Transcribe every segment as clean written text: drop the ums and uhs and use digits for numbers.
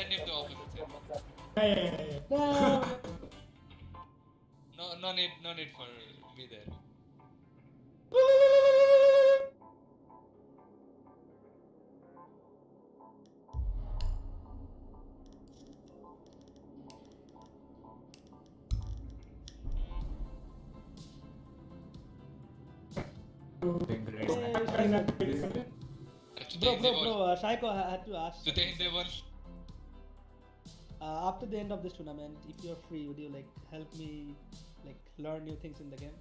Send him to opposite side. No need for me there. Bro, Psycho had to ask. After the end of this tournament, if you're free, would you like help me like learn new things in the game?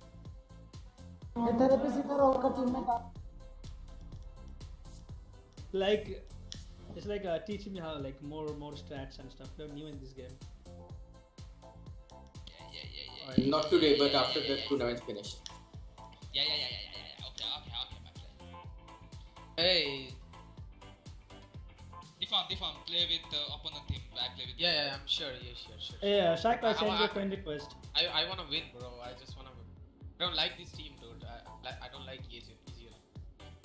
Like it's like teaching me how like more strats and stuff. They're new in this game. Yeah. Not today, but after the tournament's finished. Yeah. Okay, my friend. Hey. Defam, play with the opponent team. Back play with. Yeah, I'm sure. Yeah, sure. Yeah, Psycho send your friend request. I wanna win, bro. I just wanna win. I don't like this team, dude. I don't like EZL.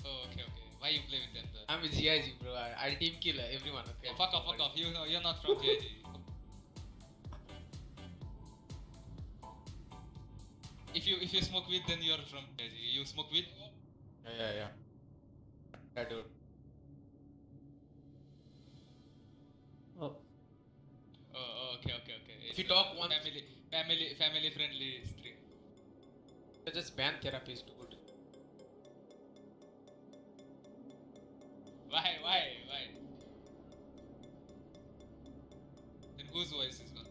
Oh, okay. Why you play with them then? I'm with GIG, bro. I team kill everyone. Okay. Oh, fuck off. You know, you're not from GIG. If you smoke weed, then you're from GIG. You smoke weed? Yeah. Yeah, dude. Oh, okay. If you talk one family friendly stream. Just ban therapies, dude. Why? Then whose voice is gone?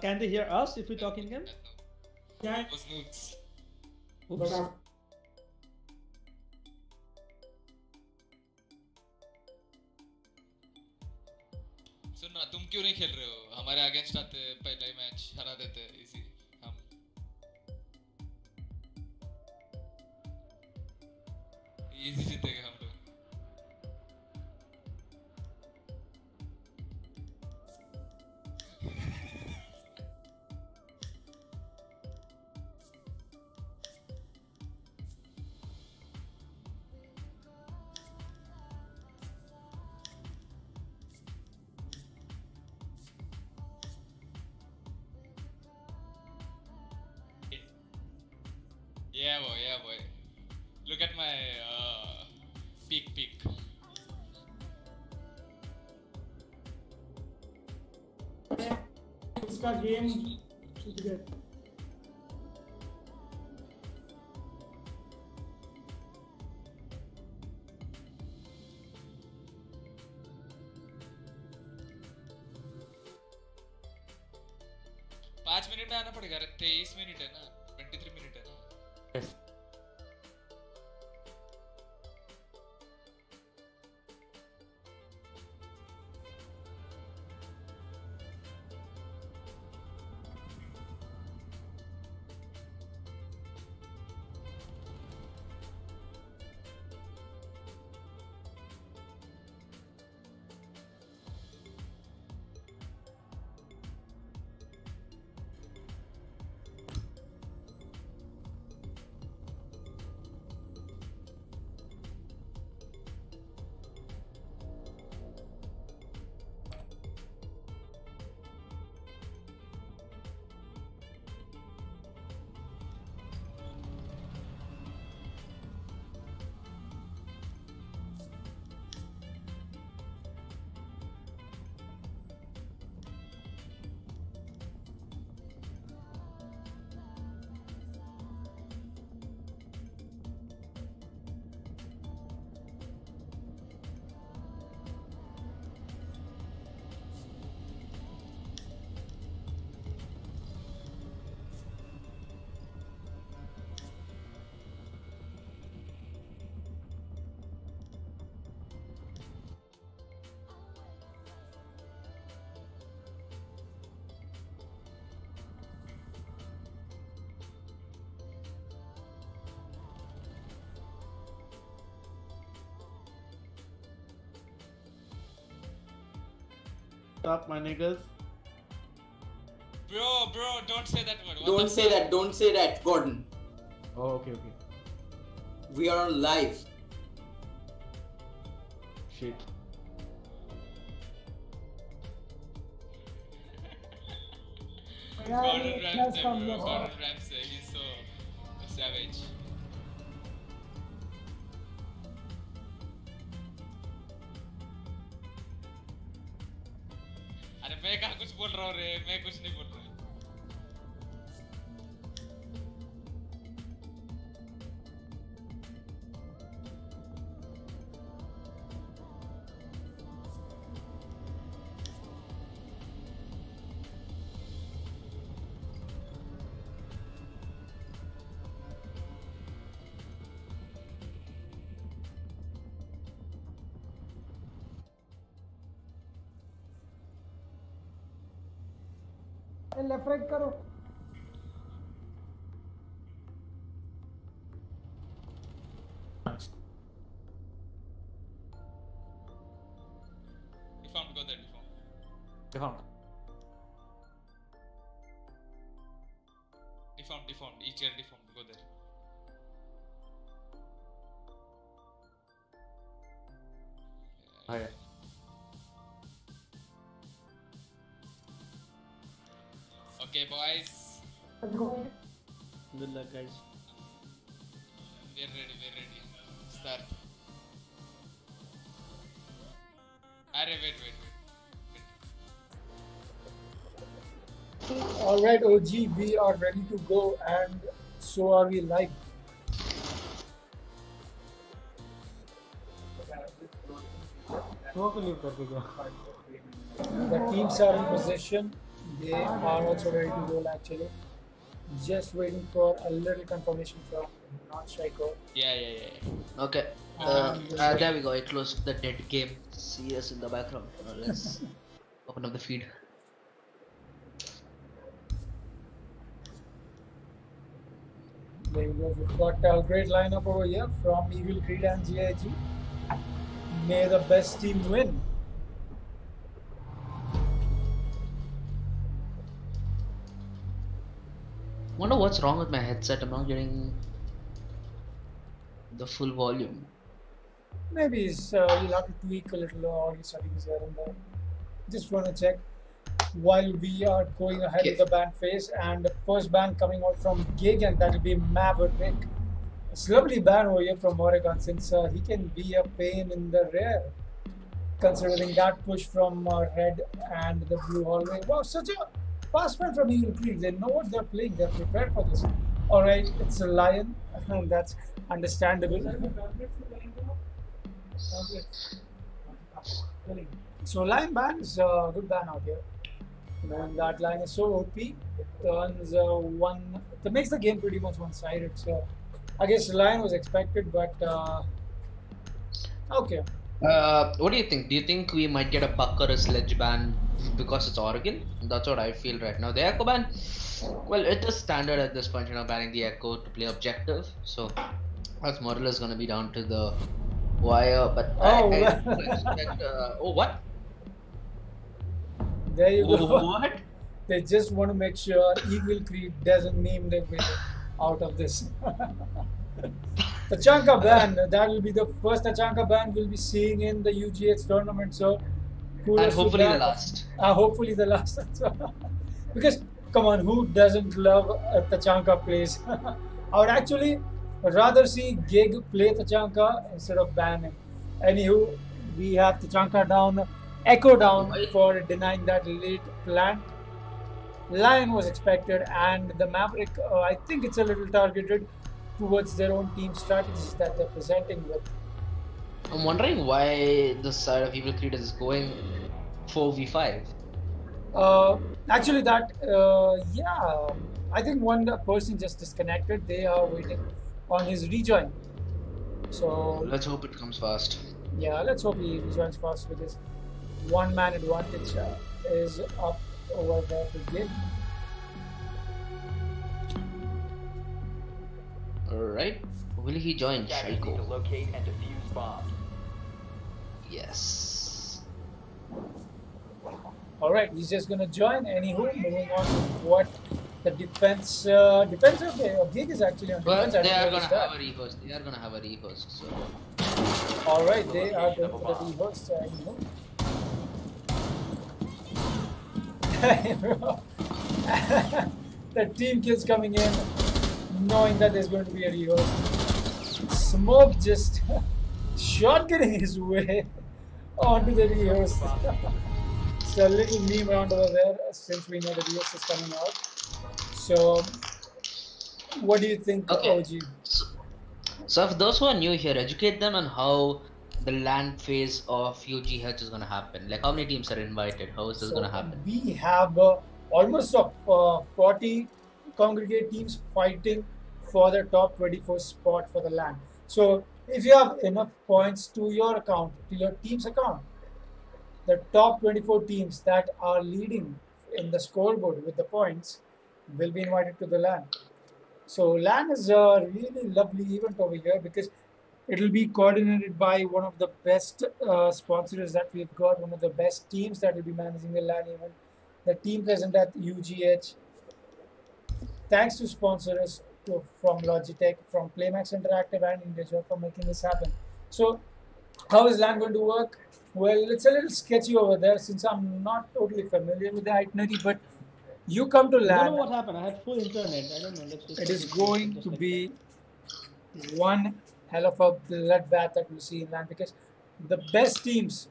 Can they hear us if we talk in game? Yeah. Those noobs. Oops. सुनना तुम क्यों नहीं खेल रहे हो? हमारे against आते पहला ही मैच हरा देते इसी हम इजी जीतेंगे हम लोग. Yeah, boy. Look at my peak. इसका गेम छूट गया. पाँच मिनट में आना पड़ेगा. 23 मिनट है ना, 23 मिनट है ना. Talk, my niggas. Bro, don't say that word. Don't say that, Gordon. Oh, okay. We are on live. Shit. Gordon Let's Ramsay, come bro. here. Gordon Ramsay, he's so savage. अरे मैं कहाँ कुछ बोल रहा हूँ रे, मैं कुछ नहीं बोल रहा। लेफ्ट राइट करो. Deformed, go there, deformed. Deformed. Deformed. Each year deformed, go there. Oh yeah. Okay, boys. Let's go. Good luck, guys. We're ready. Start. Arre, wait. Alright, OG, we are ready to go, and so are we live. The teams are in position. They are also ready to roll actually. Just waiting for a little confirmation from non-striker. Yeah. Okay. There we go. I closed the dead game. See us in the background. Let's open up the feed. There you go. We've got a great lineup over here from Evil Creed and GIG. May the best team win. Wonder what's wrong with my headset. I'm not getting the full volume. Maybe you'll have to tweak a little audio settings here and there. Just want to check while we are going ahead with the band phase, and the first band coming out from Gig, and that'll be Maverick. It's a lovely band over here from Oregon, since he can be a pain in the rear, considering that push from Red and the Blue Hallway. Wow, such a fast band from Evil Creed. They know what they're playing. They're prepared for this. Alright, it's a Lion. That's understandable. So Lion band is a good band out here. And that line is so OP, it turns it makes the game pretty much one-sided. So I guess Lion was expected, but okay. What do you think? Do you think we might get a puck or a sledge ban because it's Oregon? That's what I feel right now. The Echo ban, well, it is standard at this point, banning the Echo to play objective. So that's more or less going to be down to the wire. But I expect, oh, what? There you go. What? They just want to make sure Evil Creed doesn't name their way out of this. Tachanka ban, that will be the first Tachanka ban we'll be seeing in the UGH tournament. So, and hopefully the last. Hopefully the last. Because, come on, who doesn't love Tachanka plays? I would actually rather see Gig play Tachanka instead of ban him. Anywho, we have Tachanka down, Echo down for denying that late plant. Lion was expected, and the Maverick, I think it's a little targeted towards their own team strategies that they're presenting with. I'm wondering why the side of Evil Creed is going 4v5. Actually, yeah, I think one person just disconnected. They are waiting on his rejoin. So let's hope it comes fast. Yeah, let's hope he rejoins fast, because one-man advantage is up over there to Gig. Alright, will he join? Need to locate and defuse bombs. Yes. Alright, he's just gonna join. Anywho, moving on to what The defense of Gig is actually on Well, defense. I they don't are know gonna what's that. have a rehost. They are gonna have a rehost. So All right, they are going for the rehost. The team kills coming in, knowing that there's going to be a rehost. Smoke just shotgunning his way onto the rehost. It's a little meme around over there since we know the rehost is coming out. So, what do you think, okay. OG? So for those who are new here, educate them on how the land phase of UGH is gonna happen. Like how many teams are invited? How is this So gonna happen? we have almost 40 congregate teams fighting for the top 24 spot for the land. So if you have enough points to your account, to your team's account, the top 24 teams that are leading in the scoreboard with the points will be invited to the land. So LAN is a really lovely event over here because it will be coordinated by one of the best sponsors that we've got, one of the best teams that will be managing the LAN event. The team present at UGH, thanks to sponsors from Logitech, from Playmax Interactive and Individual for making this happen. So how is LAN going to work? Well, it's a little sketchy over there since I'm not totally familiar with the itinerary, but you come to I don't LAN. know what happened. I had full internet. I don't know. Let's just It check is it going just to like be one hell of a bloodbath that we'll see in LAN because the best teams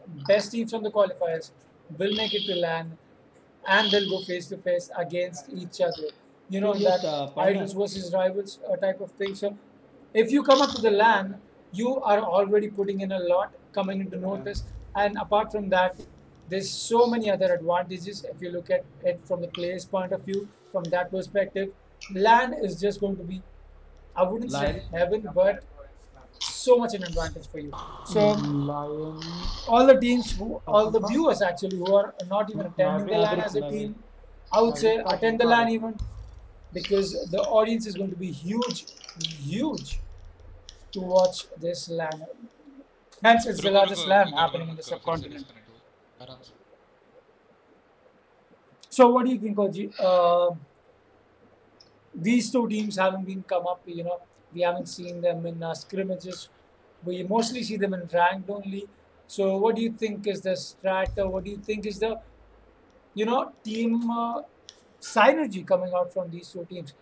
from the qualifiers will make it to LAN and they'll go face to face against each other. You know, Yes, that partner. idols versus rivals type of thing. So if you come up to the LAN, you are already putting in a lot coming into notice. And apart from that, there's so many other advantages if you look at it from the player's point of view, from that perspective. LAN is just going to be, I wouldn't say heaven, but so much an advantage for you. So all the teams, all the viewers actually who are not even attending the LAN as a team, I would say attend the LAN event because the audience is going to be huge to watch this LAN. Hence, it's the largest LAN happening in the subcontinent. So, what do you think, Koji? These two teams haven't been come up. We haven't seen them in scrimmages. We mostly see them in ranked only. So, what do you think is the strat? What do you think is the team synergy coming out from these two teams?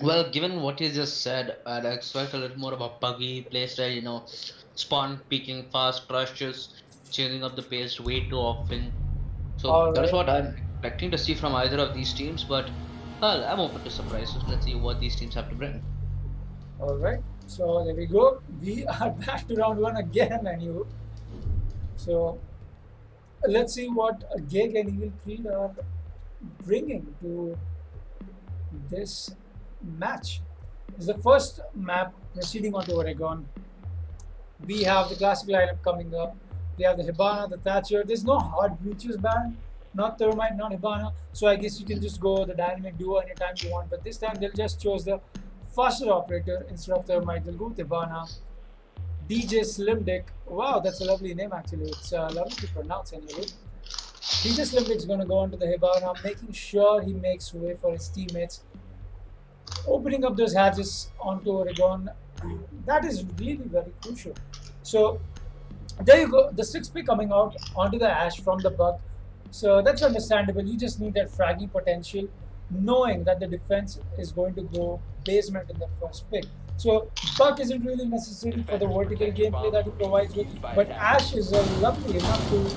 Well, given what you just said, I'd expect a little more of a buggy playstyle, spawn peeking fast rushes, changing up the pace way too often. So that's what I'm expecting to see from either of these teams, but well, I'm open to surprises. Let's see what these teams have to bring. Alright, so there we go. We are back to round one again, and you. So let's see what Gig and Evil Creed are bringing to this match. This is the first map proceeding onto Oregon. We have the classic lineup coming up. We have the Hibana, the Thatcher. There's no hard breaches band, not Thermite, not Hibana. So I guess you can just go the dynamic duo anytime you want. But this time they'll just choose the faster operator instead of Thermite. They'll go with Hibana. DJ Slim Dick. Wow, that's a lovely name actually. It's lovely to pronounce anyway. DJ Slim Dick's going to go onto the Hibana, making sure he makes way for his teammates. Opening up those hatches onto Oregon, that is really very crucial. So there you go, the 6 pick coming out onto the Ash from the Buck. So that's understandable. You just need that fragging potential, knowing that the defense is going to go basement in the first pick. So Buck isn't really necessary for the vertical gameplay that he provides with, but Ash is lovely enough to,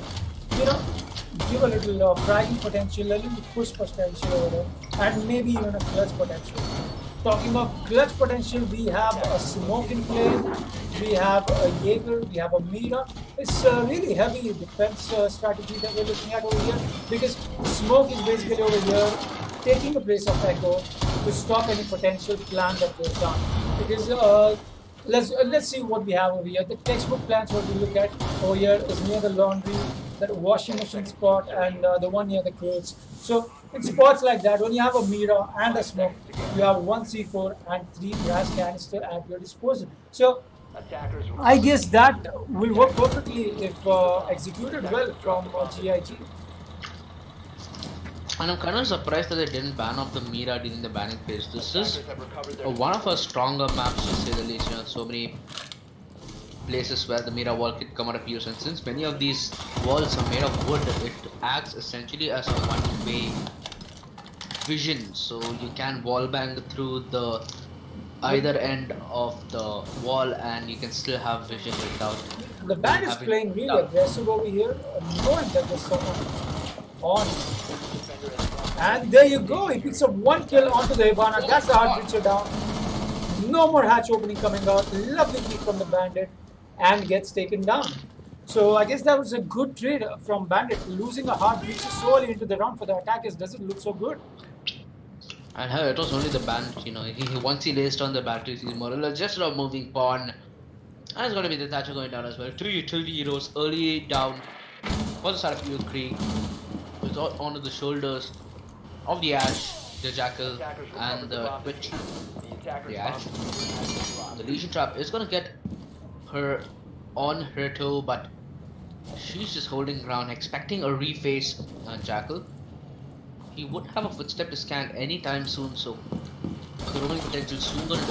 give a little fragging potential, a little push potential over there, and maybe even a clutch potential. Talking of clutch potential, we have a Smoke in play, we have a Jaeger, we have a Mira. It's a really heavy defense strategy that we're looking at over here because Smoke is basically over here taking the place of Echo to stop any potential plan that goes down. Because let's see what we have over here. The textbook plans what we look at over here is near the laundry, the washing machine spot, and the one near the clothes. So in spots like that, when you have a Mira and a Smoke, you have 1 C4 and 3 gas canister at your disposal. So I guess that will work perfectly if executed well from GIG. And I'm kind of surprised that they didn't ban off the Mira during the banning phase. This is one of our stronger maps to say the least. You know, so many places where the Mira wall could come out of use, and since many of these walls are made of wood, it acts essentially as a one-way vision. So you can wall bang through the either end of the wall, and you can still have vision without. The band is playing really aggressive over here, knowing that there's someone on. And there you go, he picks up one kill onto the Hibana. That's the hard breacher down. No more hatch opening coming out. Lovely kick from the bandit and gets taken down. So I guess that was a good trade from bandit. Losing a hard breacher so early into the round for the attackers doesn't look so good. And hey, it was only the bandit, you know. Once he laced on the batteries, he's more or less just a moving pawn. And it's going to be the Thatcher going down as well. 3 utility heroes early down for the start of Evil Creek. It's all onto the shoulders of the Ash, the Jackal, and the Twitch. The Ash. The Legion Trap is going to get her on her toe, but she's just holding ground, expecting a reface on Jackal. He would have a footstep to scan anytime soon, so the roaming potential soon going to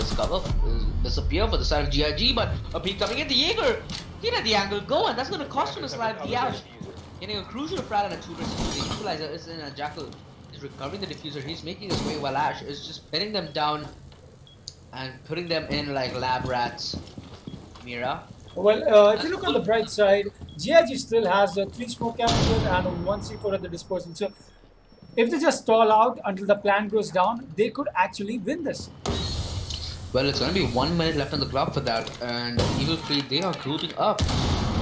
disappear for the side of GIG, but a peek coming at the Jaeger. He let the angle go, and that's going to cost him a slide. The Ash getting a crucial frag and a 2 versus 2. The equalizer is in, a Jackal is recovering the diffuser. He's making his way while Ash is just pinning them down and putting them in like lab rats. Mira. Well, if you look on the bright side, GIG still has 3 smoke captures and 1 C4 at the disposal. So if they just stall out until the plan goes down, they could actually win this. Well, it's going to be 1 minute left on the clock for that, and Evil Creed, they are grouping up.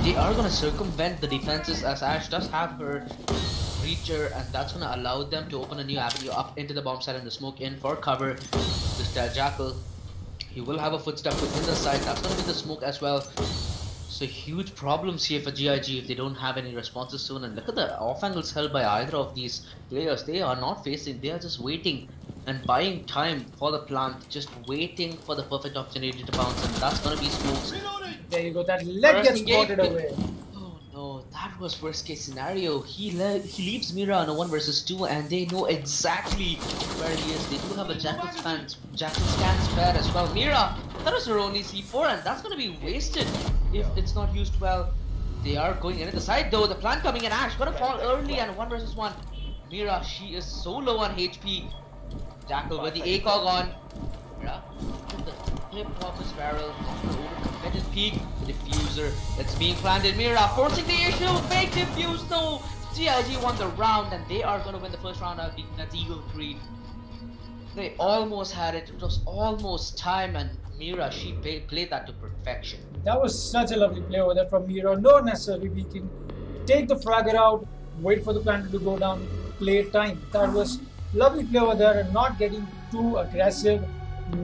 They are going to circumvent the defenses as Ash does have her breacher, and that's going to allow them to open a new avenue up into the bomb site and the smoke in for cover. This Jackal, he will have a footstep within the site. That's going to be the smoke as well. So huge problems here for GIG if they don't have any responses soon. And look at the off angles held by either of these players. They are not facing, they are just waiting and buying time for the plant, just waiting for the perfect opportunity to bounce, and that's gonna be smokes. There you go, that leg gets spotted away. Oh no, that was worst case scenario. He leaves Mira on a 1 versus 2, and they know exactly where he is. They do have a Jackal scan spare as well. Mira, that was her only C4, and that's gonna be wasted if it's not used well. They are going in at the side though. The plant coming in, Ash gonna fall early, and 1 versus 1. Mira, she is so low on HP. Jackal with the ACOG on. Mira, the clip of his barrel, let his peak, the diffuser that's being planted. Mira forcing the issue, fake diffuse though. GIG won the round, and they are gonna win the first round out against Eagle Creed. They almost had it. It was almost time, and Mira, she played that to perfection. That was such a lovely play over there from Mira. No necessarily beating. Take the fragger out, wait for the planter to go down, play time. That was lovely play over there, and not getting too aggressive,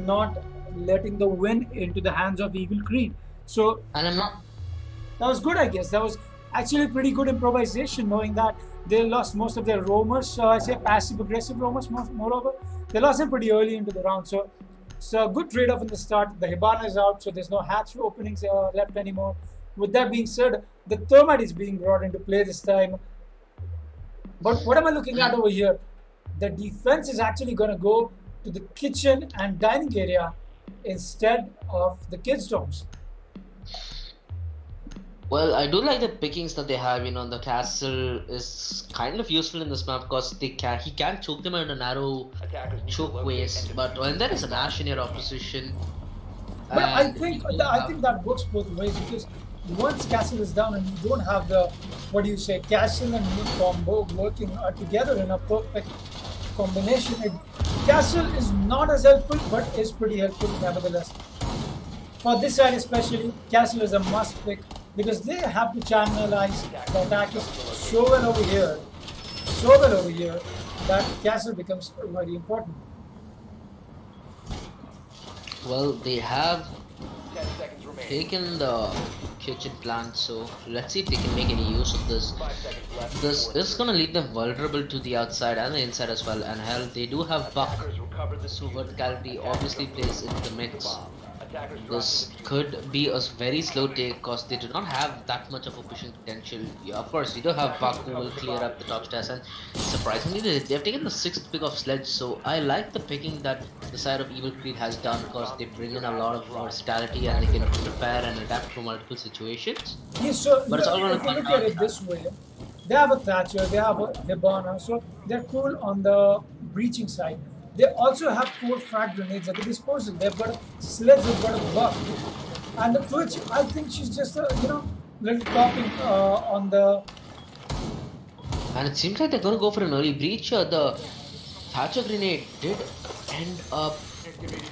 not letting the win into the hands of Eagle Creed. So And I'm not. that was good, I guess. That was actually pretty good improvisation, knowing that they lost most of their roamers. I say passive-aggressive roamers, moreover. They lost them pretty early into the round. So it's a good trade-off in the start. The Hibana is out, so there's no hatch openings left anymore. With that being said, the Thermite is being brought into play this time. But what am I looking at over here? The defense is actually going to go to the kitchen and dining area instead of the kids' dorms. Well, I do like the pickings that they have. You know, the castle is kind of useful in this map because he can choke them in a narrow choke ways. But when there is an Ash in your opposition, But I think that works both ways, because once castle is down and you don't have the castle and moon combo working together in a perfect combination, castle is not as helpful but is pretty helpful nevertheless. For this side especially, castle is a must pick because they have to channelize the attackers so well over here that castle becomes very important. well, they have taken the kitchen plant, so let's see if they can make any use of this. This is gonna leave them vulnerable to the outside and the inside as well, and hell, they do have Buck, so verticality obviously plays into the mix. This could be a very slow take because they do not have that much of a pushing potential. Yeah, of course, you do have Buck who will clear up the top stairs, and it's a surprisingly, they've taken the 6th pick of Sledge, so I like the picking that the side of Evil Creed has done because they bring in a lot of versatility and they can prepare and adapt to multiple situations. Yes, so But it's all gonna if you come look down at it this way, they have a Thatcher, they have a Hibana, so they're cool on the breaching side. They also have 4 frag grenades at the disposal. They've got a Sledge, they've got a buff. And the Twitch, I think she's just a, little topping on the... And it seems like they're gonna go for an early breach. The Thatcher grenade did end up.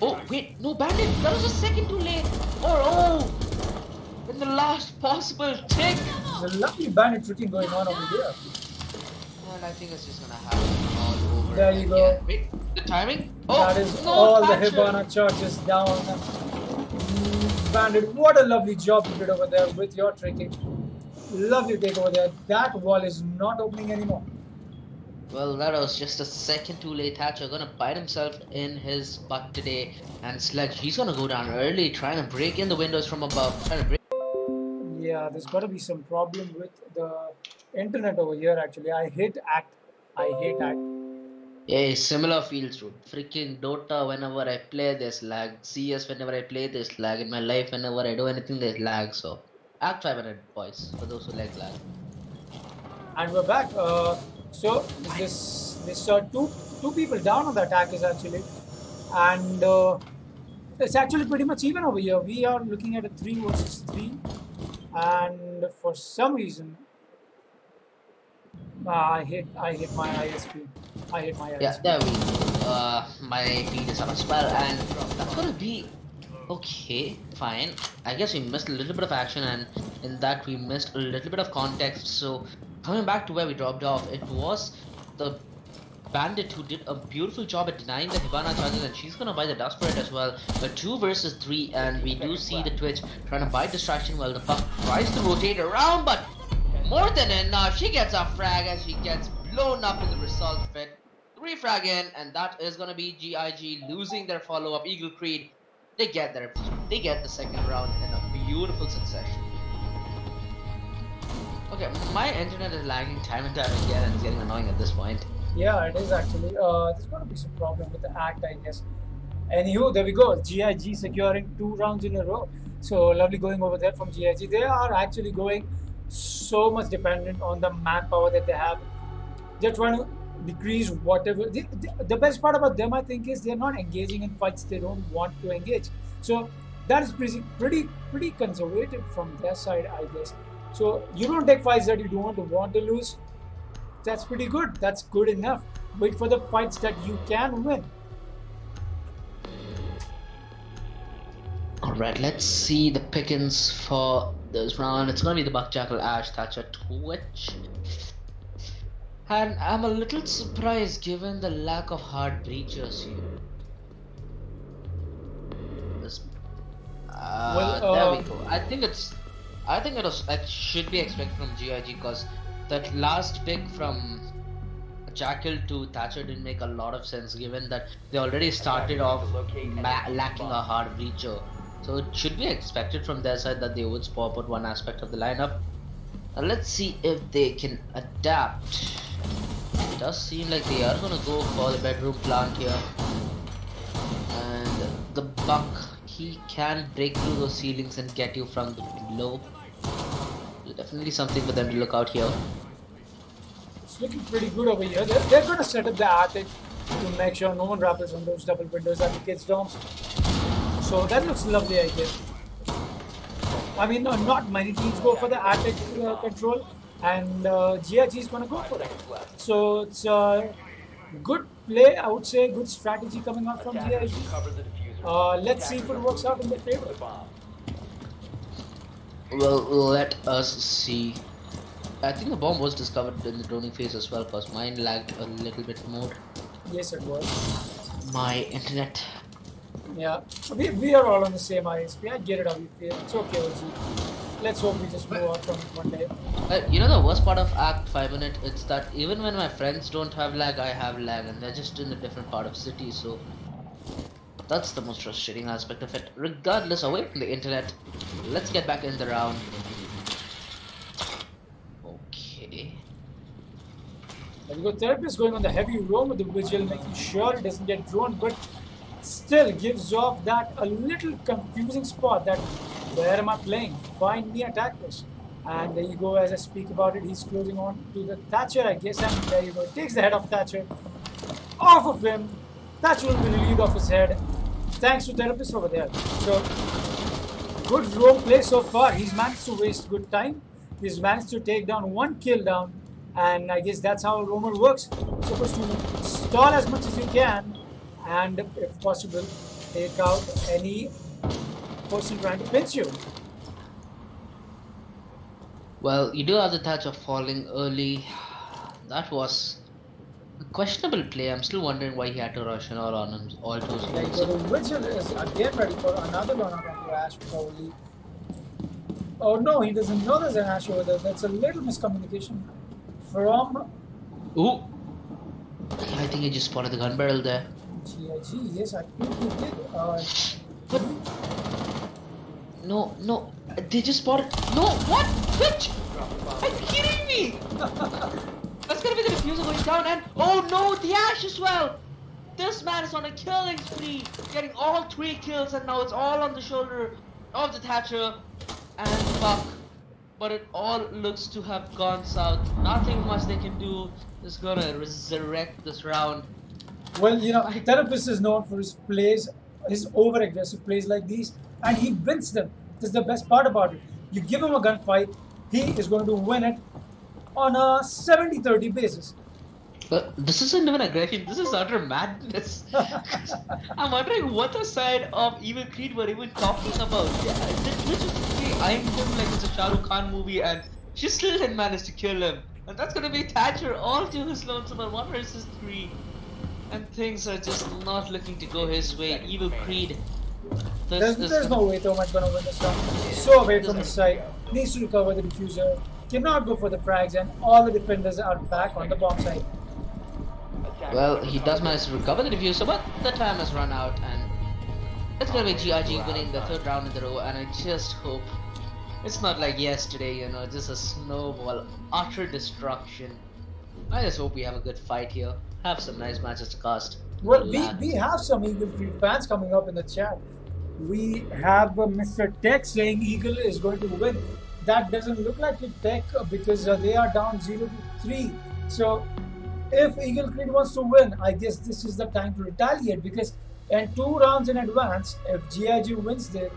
Oh wait, no bandit. That was a second too late. Oh, in the last possible tick. There's a lovely bandit tricking going on over here. And I think it's just gonna happen all over. There you go. again. Wait, the timing. Oh, That is no, all Thatcher. the Hibana charges down. Bandit, what a lovely job you did over there with your tricking. Lovely take over there. That wall is not opening anymore. Well, that was just a second too late. Thatcher gonna bite himself in his butt today. And Sledge, he's gonna go down early, trying to break in the windows from above. Trying to break. Yeah, there's got to be some problem with the internet over here actually. I hate act. Yeah, similar feels, dude. Freaking Dota, whenever I play, there's lag. CS, whenever I play, there's lag. In my life, whenever I do anything, there's lag. So, Act 500, boys, for those who like lag. And we're back. So this two people down on the attackers actually, and it's actually pretty much even over here. We are looking at a 3 versus 3, and for some reason, I hit my ISP. I hit my ISP. Yeah, there we go. My feed is up as well, and that's gonna be okay, fine. I guess we missed a little bit of action, and in that we missed a little bit of context. So coming back to where we dropped off, it was the Bandit who did a beautiful job at denying the Hibana charges, and she's gonna buy the dust for it as well. A 2 versus 3, and we do see the Twitch trying to buy distraction while the Buck tries to rotate around, but more than enough. She gets a frag and she gets blown up in the result fit. 3 frag in, and that is gonna be GIG losing their follow-up. Eagle Creed, they get the second round in a beautiful succession. Okay, my internet is lagging time and time again, and it's getting annoying at this point. Yeah, it is actually. There's got to be some problem with the act, I guess. Anywho, there we go. GIG securing 2 rounds in a row. So lovely going over there from GIG. They are actually going so much dependent on the manpower that they have. They're trying to decrease whatever. The best part about them, I think, is they're not engaging in fights they don't want to engage. So that is pretty conservative from their side, I guess. So you don't take fights that you don't want to lose. That's pretty good. That's good enough. Wait for the fights that you can win. Alright, let's see the pickings for this round. It's gonna be the Buck Jackal, Ash, Thatcher, Twitch. And I'm a little surprised given the lack of hard breachers here. This, there we go. I think it should be expected from GIG, because that last pick from Jackal to Thatcher didn't make a lot of sense given that they already started off lacking a hard breacher. So it should be expected from their side that they would swap out one aspect of the lineup. Now let's see if they can adapt. It does seem like they are gonna go for the bedroom plant here. And the Buck, he can break through those ceilings and get you from the below. Definitely something for them to look out here. It's looking pretty good over here. They're going to set up the attic to make sure no one rappels on those double windows at the kids' dorms. So that looks lovely, I guess. I mean, not many teams go for the attic control, and GIG is going to go for it. So it's a good play, I would say, good strategy coming out from GIG. Let's see if it works out in their favor. Well, let us see. I think the bomb was discovered in the droning phase as well, because mine lagged a little bit more. Yes, it was. My internet. Yeah, we are all on the same ISP. I get it how you feel. It's okay, OG. Let's hope we just move out from it one day. You know the worst part of Act 5 in it? It's that even when my friends don't have lag, I have lag, and they're just in a different part of city, so that's the most frustrating aspect of it. Regardless, away from the internet, let's get back in the round. Okay. There you go. Therapist going on the heavy roam with the Vigil, making sure it doesn't get drawn, but still gives off that a little confusing spot that where am I playing? Find me attackers. And there you go, as I speak about it, he's closing on to the Thatcher, I guess, and there you go. Takes the head of Thatcher off of him. Thatcher will be relieved of his head. Thanks to Therapist over there. So, good roam play so far. He's managed to waste good time. He's managed to take down one kill down. And I guess that's how a roamer works. Supposed to stall as much as you can. And if possible, take out any person trying to pinch you. Well, you do have the touch of falling early. That was a questionable play. I'm still wondering why he had to rush in all on him, all two Yeah, skills. so the Vigil is again ready for another run out onto Ash probably. Oh no, he doesn't know there's an Ash over there. That's a little miscommunication from Ooh! I think he just spotted the gun barrel there. GIG. Yes, I think he did. But no, they just spotted. No, what? Twitch? Are you kidding me? That's gonna be the diffuser going down, and oh no, the Ash as well. This man is on a killing spree, getting all 3 kills, and now it's all on the shoulder of the Thatcher and fuck. But it all looks to have gone south. Nothing much they can do. Just gonna resurrect this round. Well, you know, Therapist is known for his plays, his over-aggressive plays like these, and he wins them. That's the best part about it. You give him a gunfight, he is going to win it on a 70-30 basis. But this isn't even aggression, this is utter madness. I'm wondering what the side of Evil Creed were even talking about. Yeah, Twitch is eyeing him like it's a Shah Rukh Khan movie, and she still didn't manage to kill him. And that's gonna be Thatcher all to his lonesome on 1 versus 3. And things are just not looking to go his way. Evil Creed. There's no way Thomas gonna win this round. So away from his side, needs to recover the diffuser, cannot go for the frags, and all the defenders are back on the bomb side. Well, he does manage to recover the diffuser, but the time has run out, and it's gonna be GRG winning the 3rd round in the row, and I just hope it's not like yesterday, you know, just a snowball, utter destruction. I just hope we have a good fight here, have some nice matches to cast. Well, we have some Eagle Creed fans coming up in the chat. We have Mr. Tech saying Eagle is going to win. That doesn't look like it, Tech, because they are down 0-3. So, if Eagle Creed wants to win, I guess this is the time to retaliate, because in 2 rounds in advance, if GIG wins there,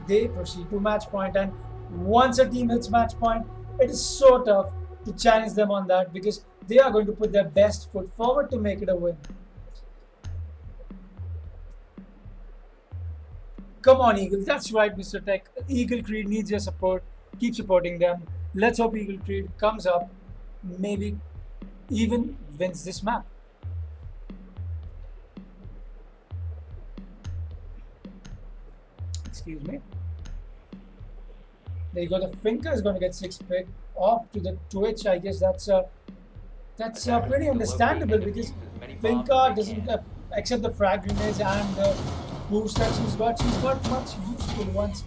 they proceed to match point, and once a team hits match point, it is so tough to challenge them on that, because they are going to put their best foot forward to make it a win. Come on, Eagle. That's right, Mr. Tech. Eagle Creed needs your support. Keep supporting them. Let's hope Eagle Creed comes up, maybe even wins this map. Excuse me. There you go. The Finker is going to get 6 pick off to the Twitch. I guess that's pretty understandable, because Finker doesn't accept the frag grenades and the boost that she's got. She's got much useful ones.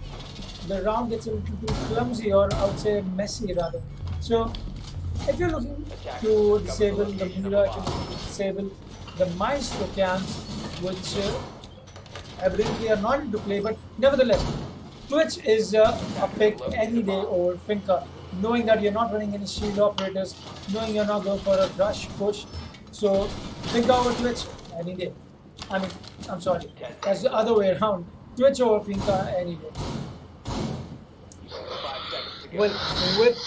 The round gets a little too clumsy, or I would say messy rather. So if you're looking to disable the Mira, if you're looking to disable the Maestro cams, which evidently are not into play, but nevertheless, Twitch is a pick any day over Finker, knowing that you're not running any shield operators, knowing you're not going for a rush push. So Finker over Twitch any day. I mean, I'm sorry, that's the other way around. Twitch over Finker any day. Well, with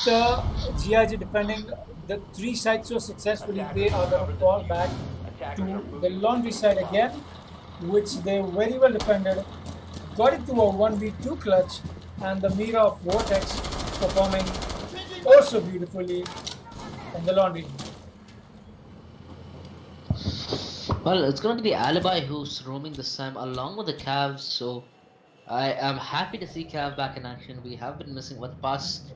GIG defending the 3 sides so successfully, they are going to fall back to the laundry side again, which they very well defended. Got it to a 1v2 clutch, and the Mira of Vortex performing also beautifully in the laundry. Well, it's going to be the Alibi who's roaming this time along with the Cavs, so I am happy to see Cav back in action. We have been missing for the past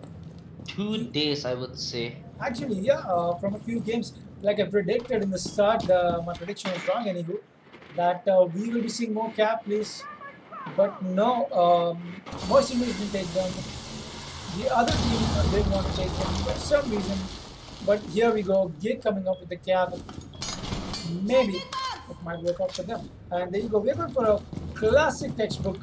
2 days, I would say. Actually, yeah, from a few games, like I predicted in the start, my prediction was wrong anyway, that we will be seeing more Cav plays. But no, Moisture has been taken down. The other team didn't want to take him for some reason. But here we go. Gig coming up with the cab. Maybe it might work out for them. And there you go. We're going for a classic textbook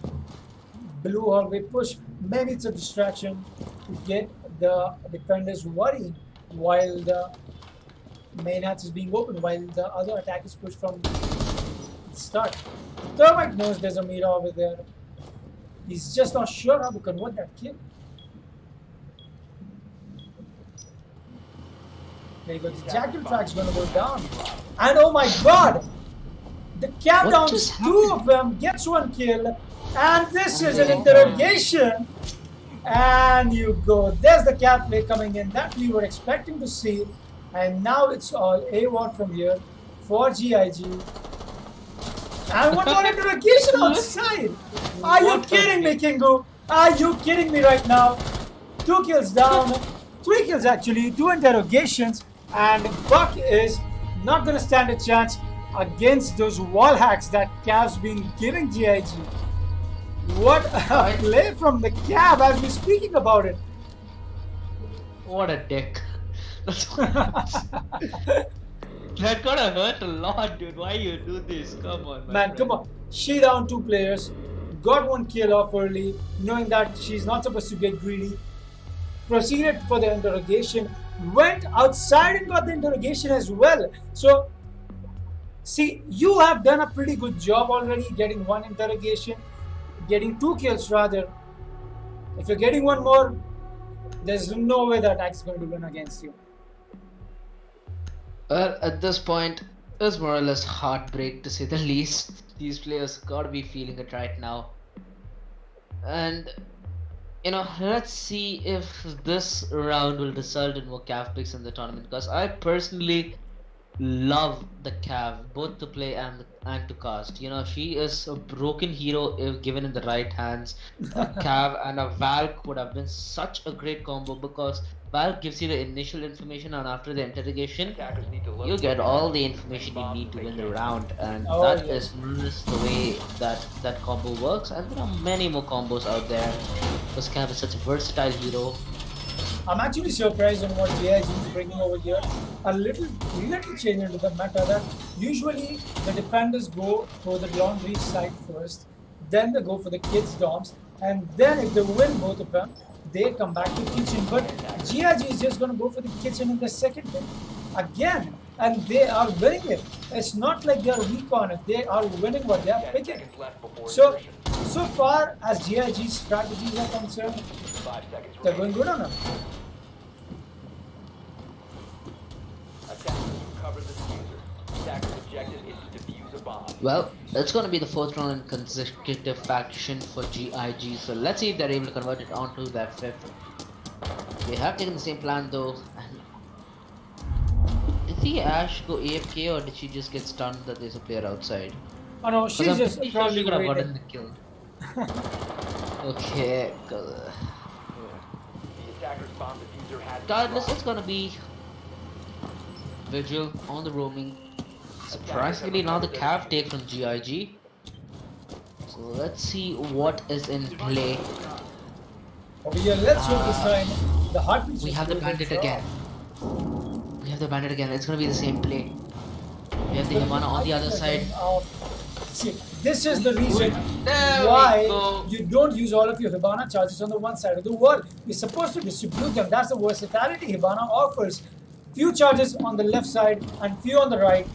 blue hallway push. Maybe it's a distraction to get the defenders worrying while the main hatch is being opened, while the other attack is pushed from the start. Thermite knows there's a Mira over there. He's just not sure how to convert that kill. There you go. The jackal track's gonna go down. And oh my god! The cap downs two of them, gets one kill. And this is an interrogation. And you go. There's the cap play coming in that we were expecting to see. And now it's all AWOT from here for GIG. And one more interrogation outside. Are you kidding me, Kingu? Are you kidding me right now? 2 kills down. 3 kills actually. 2 interrogations. And Buck is not going to stand a chance against those wall hacks that Cav's been giving GIG. What a play from the Cav as we're speaking about it. What a dick. That gotta hurt a lot, dude. Why you do this? Come on, man. Come on. She down 2 players. Got 1 kill off early, knowing that she's not supposed to get greedy. Proceeded for the interrogation. Went outside and got the interrogation as well. So, see, you have done a pretty good job already getting 1 interrogation. Getting 2 kills rather. If you're getting 1 more, there's no way the attack is going to win against you. Well, at this point, it's more or less heartbreak to say the least. These players gotta be feeling it right now. And, you know, let's see if this round will result in more Cav picks in the tournament. Because I personally love the Cav, both to play and to cast. You know, she is a broken hero if given in the right hands. A Cav and a Valk would have been such a great combo because Valk gives you the initial information, and after the interrogation, you get all the information you need to win the round, and that is the way that combo works. And there are many more combos out there because Cav is such a versatile hero. I'm actually surprised on what GIG is bringing over here. A little change into the meta that usually the defenders go for the laundry side first, then they go for the kids' dorms, and then if they win both of them, they come back to kitchen. But GIG is just going to go for the kitchen in the second bit again, and they are winning it. It's not like they are weak on it. They are winning what they are picking. So far as GIG's strategies are concerned, they're going good on them. Well, it's going to be the 4th round in consecutive faction for GIG, so let's see if they're able to convert it onto their 5th. They have taken the same plan though. Did the Ash go AFK or did she just get stunned that there's a player outside? Oh no, she's just probably could have gotten the kill. Okay. Regardless, it's gonna be Vigil on the roaming. Surprisingly, now the Cav take from GIG. So let's see what is in play. Over here, let's show this time. The heartbeat. We have the bandit again. It's gonna be the same play. We have the Hibana on the other side. See, this is the reason why you don't use all of your Hibana charges on the one side of the wall. You're supposed to distribute them. That's the versatility Hibana offers. Few charges on the left side and few on the right.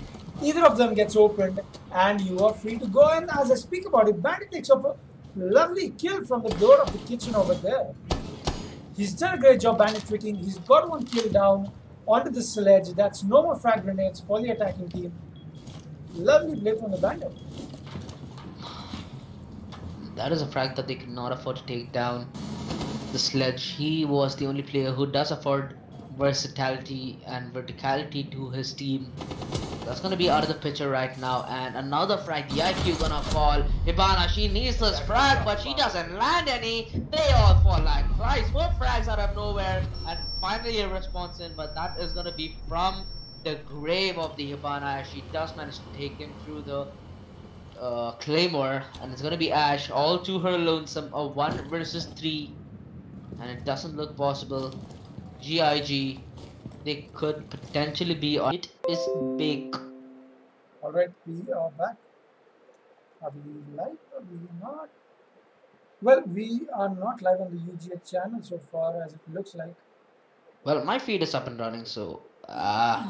Either of them gets opened and you are free to go. And as I speak about it, Bandit takes up a lovely kill from the door of the kitchen over there. He's done a great job bandit tricking. He's got 1 kill down onto the sledge. That's no more frag grenades for the attacking team. Lovely play from the bandit. That is a frag that they cannot afford to take down. The sledge, he was the only player who does afford versatility and verticality to his team. That's gonna be out of the picture right now, and another frag. The IQ gonna fall. Hibana, she needs this frag, but she doesn't land any. They all fall like flies. 4 frags out of nowhere, and finally a response in, but that is gonna be from the grave of the Hibana as she does manage to take him through the Claymore, and it's gonna be Ash all to her lonesome. A 1 versus 3, and it doesn't look possible. GIG they could potentially be on. It is big. Alright, we are back. Are we live? Are we not? Well, we are not live on the UGH channel so far as it looks like. Well, my feed is up and running, so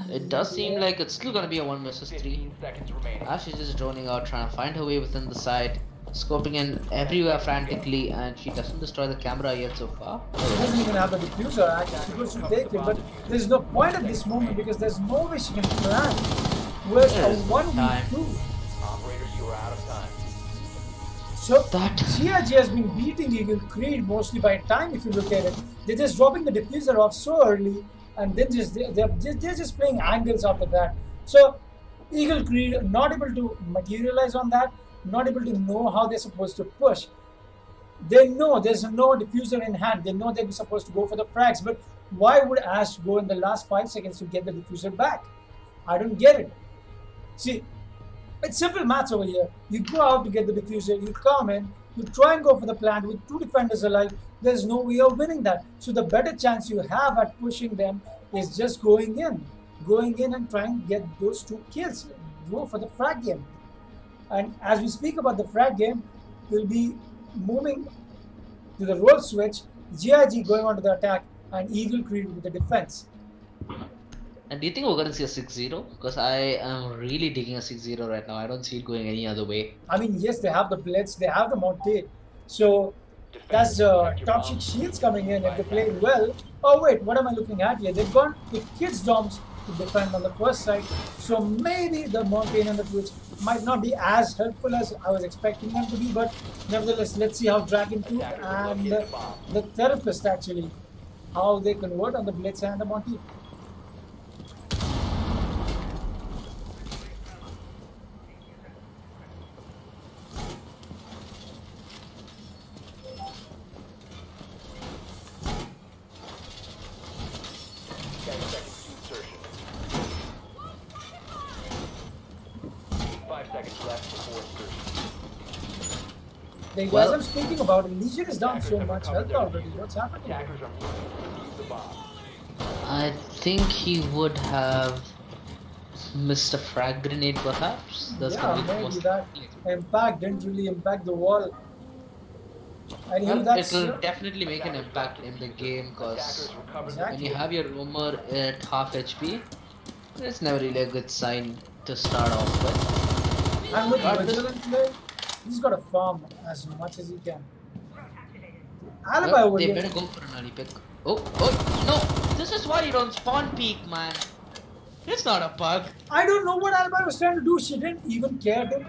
it does seem like it's still gonna be a 1 versus 3. 15 seconds remaining. Ash is just droning out, trying to find her way within the site, scoping in everywhere frantically, and she doesn't destroy the camera yet so far. She doesn't even have the diffuser actually. She goes to take it, but there's no point at this moment because there's no way she can plan. With a There's 1v2. Operator, you are out of time. So That- GIG has been beating Eagle Creed mostly by time if you look at it. They're just dropping the diffuser off so early and then they're just playing angles after that. So Eagle Creed not able to materialize on that, not able to know how they're supposed to push. They know there's no diffuser in hand. They know they're supposed to go for the frags, but why would Ash go in the last 5 seconds to get the diffuser back? I don't get it. See, it's simple maths over here. You go out to get the diffuser, you come in, you try and go for the plant with 2 defenders alive. There's no way of winning that. So the better chance you have at pushing them is just going in and trying to get those 2 kills. Go for the frag game. And as we speak about the frag game, we'll be moving to the role switch, GIG going on to the attack, and Eagle Creed with the defense. And do you think we're gonna see a 6-0? Because I am really digging a 6-0 right now. I don't see it going any other way. I mean, yes, they have the blitz, they have the Monte. So that's top 6 shields coming in if they play well. Oh wait, what am I looking at here? They've got the kids' doms to defend on the first side. So maybe the Mountain and the Twitch might not be as helpful as I was expecting them to be, but nevertheless, let's see how Dragon 2 and the Therapist actually, how they convert on the blitz and the Monty. The guys I'm speaking about, Legion is down so much health already. What's happening? I think he would have missed a frag grenade perhaps. That's Yeah, gonna be the maybe most that impact didn't really impact the wall. I Well, think that's it'll definitely make an impact in the game because when exactly. you have your roamer at half HP, it's never really a good sign to start off with. And with But this- Vigilant play, he's got to farm as much as he can. Alibi Well, over they here. better go for an early pick. Oh, no! This is why you don't spawn peek, man. It's not a bug. I don't know what Alibi was trying to do. She didn't even care to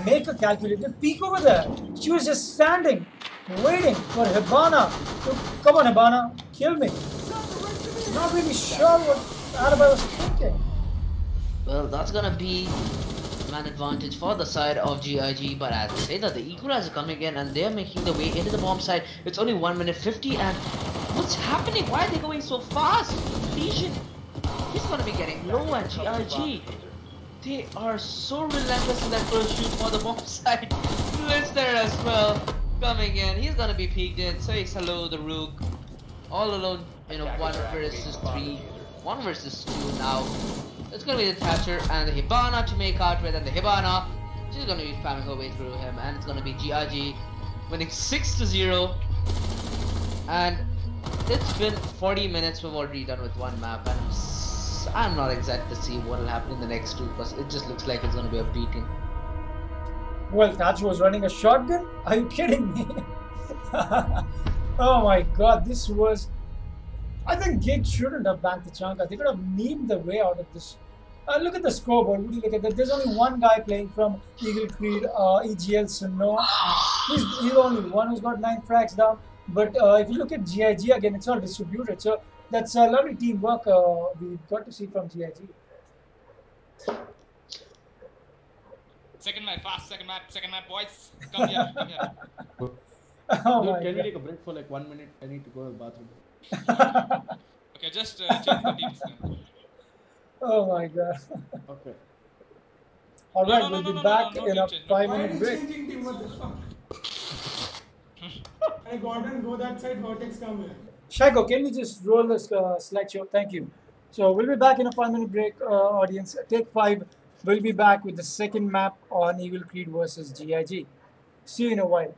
make a calculated peek over there. She was just standing, waiting for Hibana to come on, Hibana, kill me. Not really sure what Alibi was thinking. Well, that's gonna be an advantage for the side of GIG, but as they say that the Equalizer are coming in and they're making their way into the bomb site. It's only 1 minute 50 and what's happening? Why are they going so fast? Legion, he's gonna be getting low at GIG. They are so relentless in that first shoot for the bomb site. Blitz there as well, coming in. He's gonna be peeked in, says hello the Rook. All alone, 1 versus 3. 1 versus 2 now. It's gonna be the Thatcher and the Hibana to make out with, and the Hibana, she's gonna be spamming her way through him, and it's gonna be GIG winning 6-0. And it's been 40 minutes we've already done with 1 map, and I'm not excited to see what will happen in the next 2 because it just looks like it's gonna be a beating. Well, Thatcher was running a shotgun? Are you kidding me? Oh my god, this was... I think Gig shouldn't have banked the chunk. They could have memed the way out of this. Look at the scoreboard. Would you look at that? There's only 1 guy playing from Eagle Creed, EGL Sano. He's the only one who's got 9 frags down. But if you look at GIG again, it's all distributed. So that's a lovely teamwork we got to see from GIG. Second map, fast second map, boys. Come here, come here. Oh Dude, my can we god. take a break for like 1 minute? I need to go to the bathroom. Okay, just change the teams then. Oh my god. Okay. Alright, No, we'll be no, back no, in a team change. 5-minute break. Changing team, what the fuck? I Gordon, go that side, Vertex come here. Shaiko, can you just roll this slideshow? Thank you. So we'll be back in a 5 minute break, audience. Take 5. We'll be back with the second map on Evil Creed versus GIG. See you in a while.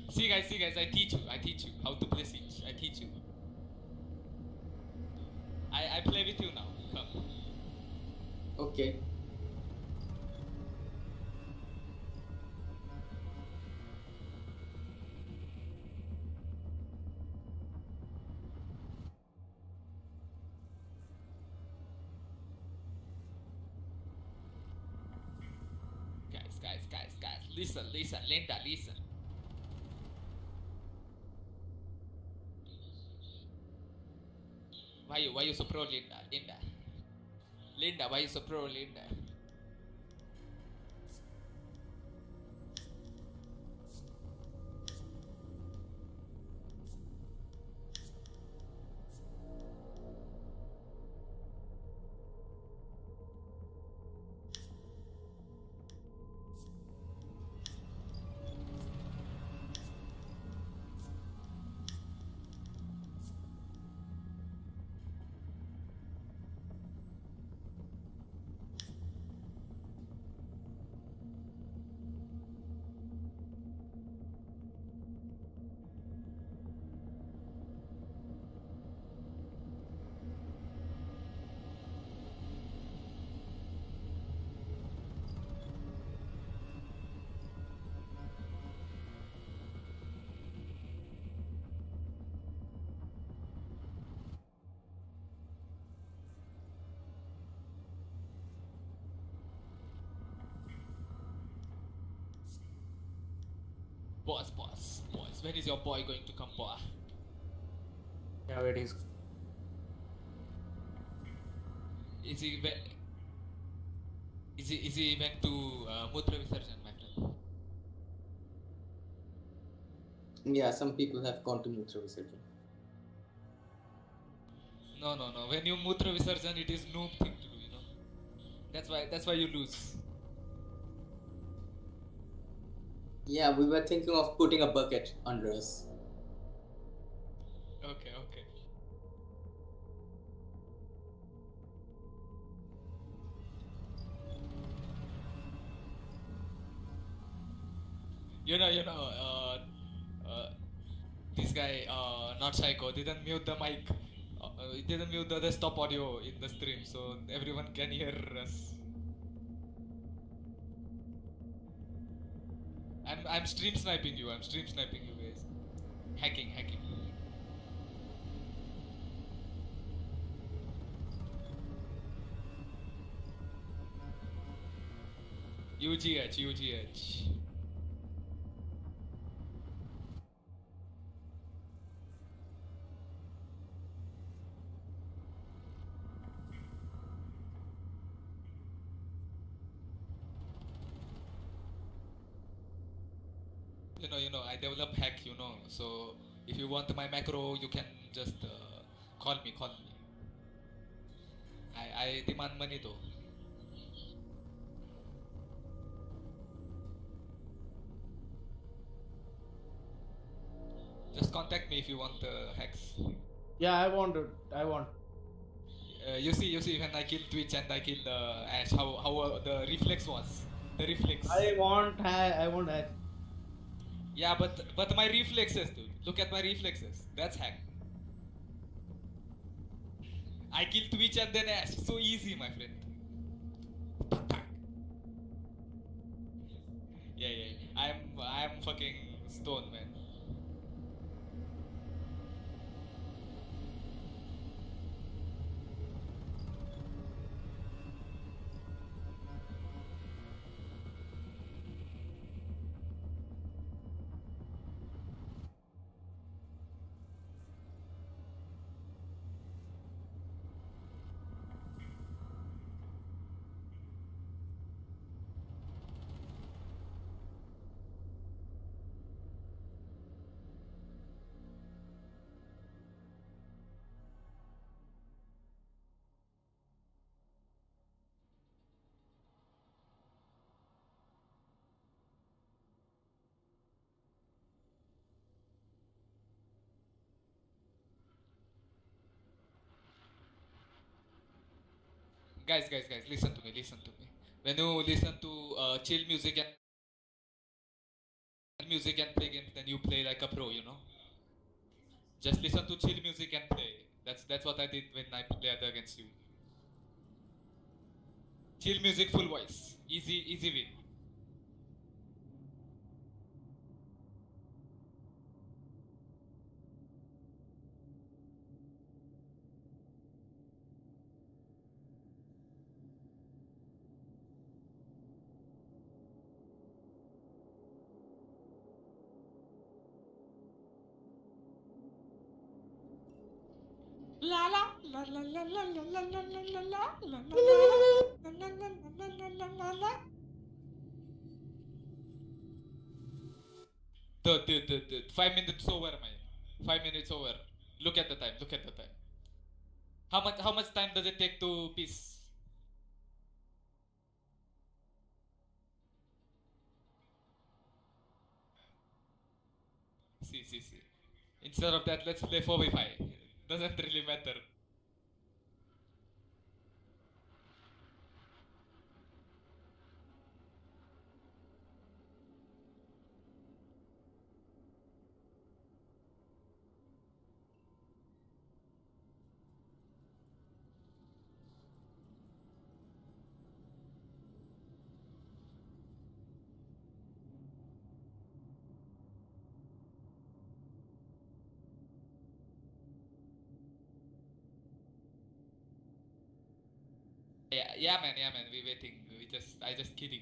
See guys, I teach you how to play Siege. I teach you. I play with you now. Come. Okay. Guys, listen, Linda, listen. Why you so pro, Linda? Linda, why you so pro, Linda? Boys, when is your boy going to come, boy? Yeah, it is. Is he went to Mutra Visarjan, my friend? Yeah, some people have gone to Mutra Visarjan. No. When you Mutra Visarjan, it is noob thing to do, you know. That's why you lose. Yeah, we were thinking of putting a bucket under us. Okay. You know, this guy, not Psycho, didn't mute the mic. Didn't mute the desktop audio in the stream, so everyone can hear us. I'm stream sniping you. I'm stream sniping you guys. Hacking. UGH. You know, I develop hack, you know. So if you want my macro, you can just call me. I demand money though. Just contact me if you want the hacks. Yeah, I want it. I want. You see when I kill Twitch and I kill Ash, how the reflex was. The reflex. I want hack. Yeah, but my reflexes, dude. Look at my reflexes. That's hack. I kill Twitch and then Ash. So easy, my friend. Yeah. I'm fucking stone, man. Guys, listen to me. When you listen to chill music and play games, then you play like a pro, you know. Just listen to chill music and play. That's what I did when I played against you. Chill music, full voice, easy win. La la la la la la la la la la la la la la la. Dude. 5 minutes over, man. 5 minutes over. Look at the time. How much time does it take to piece? See. Instead of that, let's play 4v5. Doesn't really matter. Yeah, man. We waiting. I just kidding.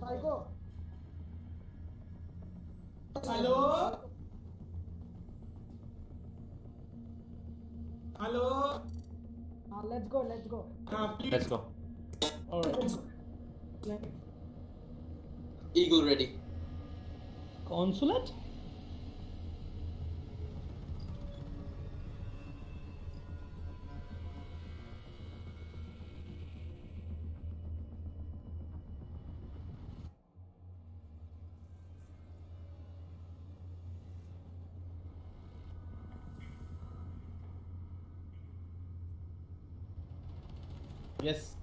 Psycho. Hello? Hello? Let's go, let's go. Please. Let's go. Alright. Eagle ready. Consulate? Yes.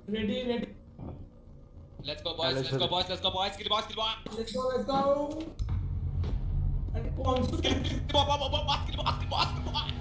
Ready, ready. Let's go, boys. let's Let's go, go. boys. Let's go, boys. Kill the boss. Kill the boss. Let's go, let's go. And console. Kill the boss. Kill the boss. Kill the boss. Kill the boss. Kill the boss.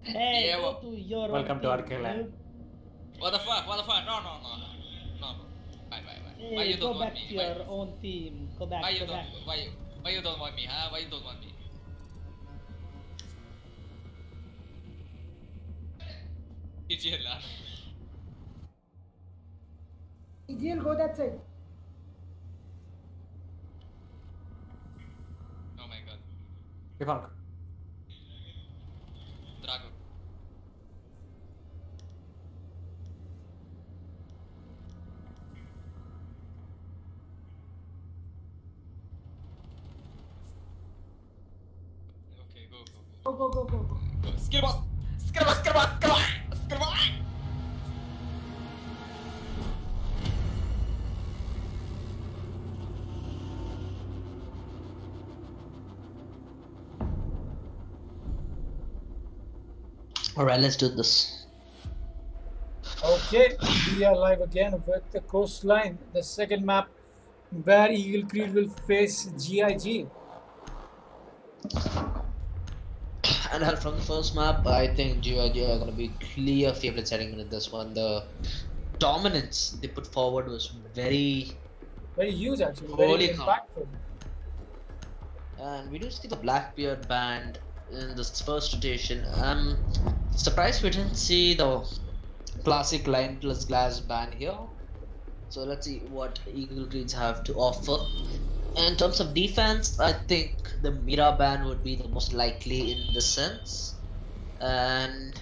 Hey, Yeah, go well, to your welcome to own our team, clan. noob. What the fuck? What the fuck? No, no, no, no. No, no. Bye, bye, bye. Why Hey, you go don't want back me? to your own team. Go back, Why you go don't? back. Why you don't want me? Huh? Why you don't want me? EGL, lah. EGL, go that side. Oh my god. Defunct. Drago. Okay, go, go, go. Go, go, go, go, go. Go. Skill boss! Skill boss! Skill boss! Skill boss! Skill boss! Alright, let's do this. Okay, we are live again with the Coastline, the second map where Eagle Creed will face GIG. And from the first map, I think GIG are going to be clear favorites heading into this one. The dominance they put forward was very. Very huge actually, Holy very cow. impactful. And we do see the Blackbeard band in this first rotation. I'm surprised we didn't see the classic line plus glass band here. So let's see what Eagle Creeds have to offer. In terms of defense, I think the Mira band would be the most likely in this sense. And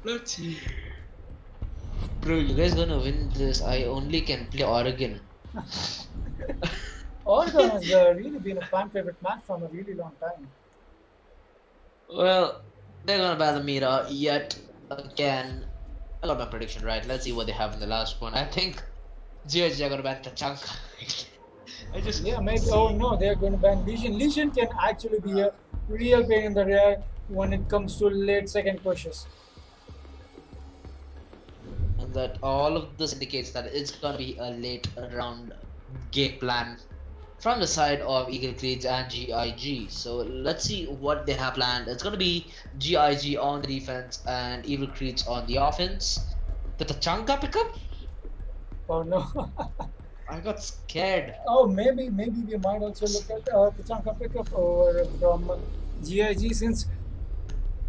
let's see. Bro, you guys gonna win this. I only can play Oregon. Oregon has really been a fan favorite match from a really long time. Well, they're gonna ban the Mira yet again. I got my prediction right. Let's see what they have in the last one. I think GOG are gonna ban Tachanka. I just Yeah, maybe. Oh no, they're going to ban Legion. Legion can actually be a real pain in the rear when it comes to late second pushes. And that all of this indicates that it's gonna be a late round game plan from the side of Eagle Creeds and GIG. So let's see what they have planned. It's gonna be GIG on the defense and Eagle Creeds on the offense. The Tachanka pickup? Oh no. I got scared. Oh, maybe we might also look at the Chanka pickup over from GIG since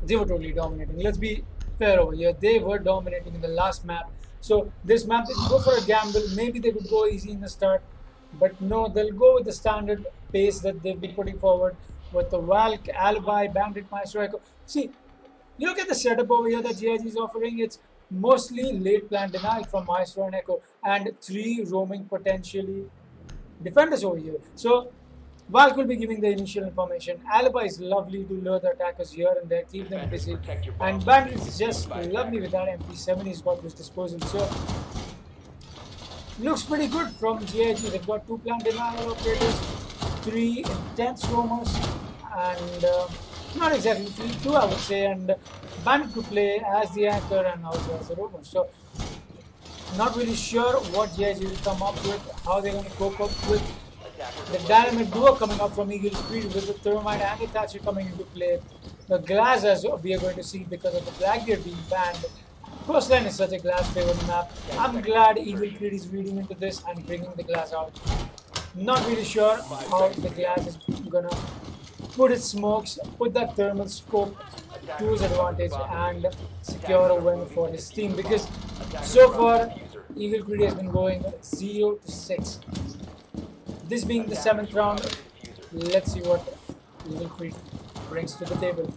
they were totally dominating. Let's be fair over here. They were dominating in the last map. So this map, they go for a gamble. Maybe they would go easy in the start. But no, they'll go with the standard pace that they've been putting forward with the Valk, Alibi, Bandit, Maestro, Echo. See, you look at the setup over here that GIG is offering. It's mostly late plan denial from Maestro and Echo and 3 roaming potentially defenders over here. So Valk will be giving the initial information. Alibi is lovely to lure the attackers here and there, keep them busy. And Bandit is just lovely with that MP7 he's got to his disposal. So looks pretty good from GIG. They've got 2 plan denial operators, 3 intense roamers, and not exactly 3, 2 I would say, and Bandit to play as the anchor and also as a roamer. So not really sure what GIG will come up with, how they're going to cope up with the dynamic duo coming up from Eagle Creed with the Thermite and the Thatcher coming into play. The Glass, as we are going to see because of the Blackbeard being banned. Coastline is such a Glass favored map. I'm glad Eagle Creed is reading into this and bringing the Glass out. Not really sure how the Glass is gonna put its smokes, put that thermal scope to his advantage and secure a win for his team, because so far Eagle Creed has been going 0 to 6. This being the 7th round, let's see what Eagle Creed brings to the table.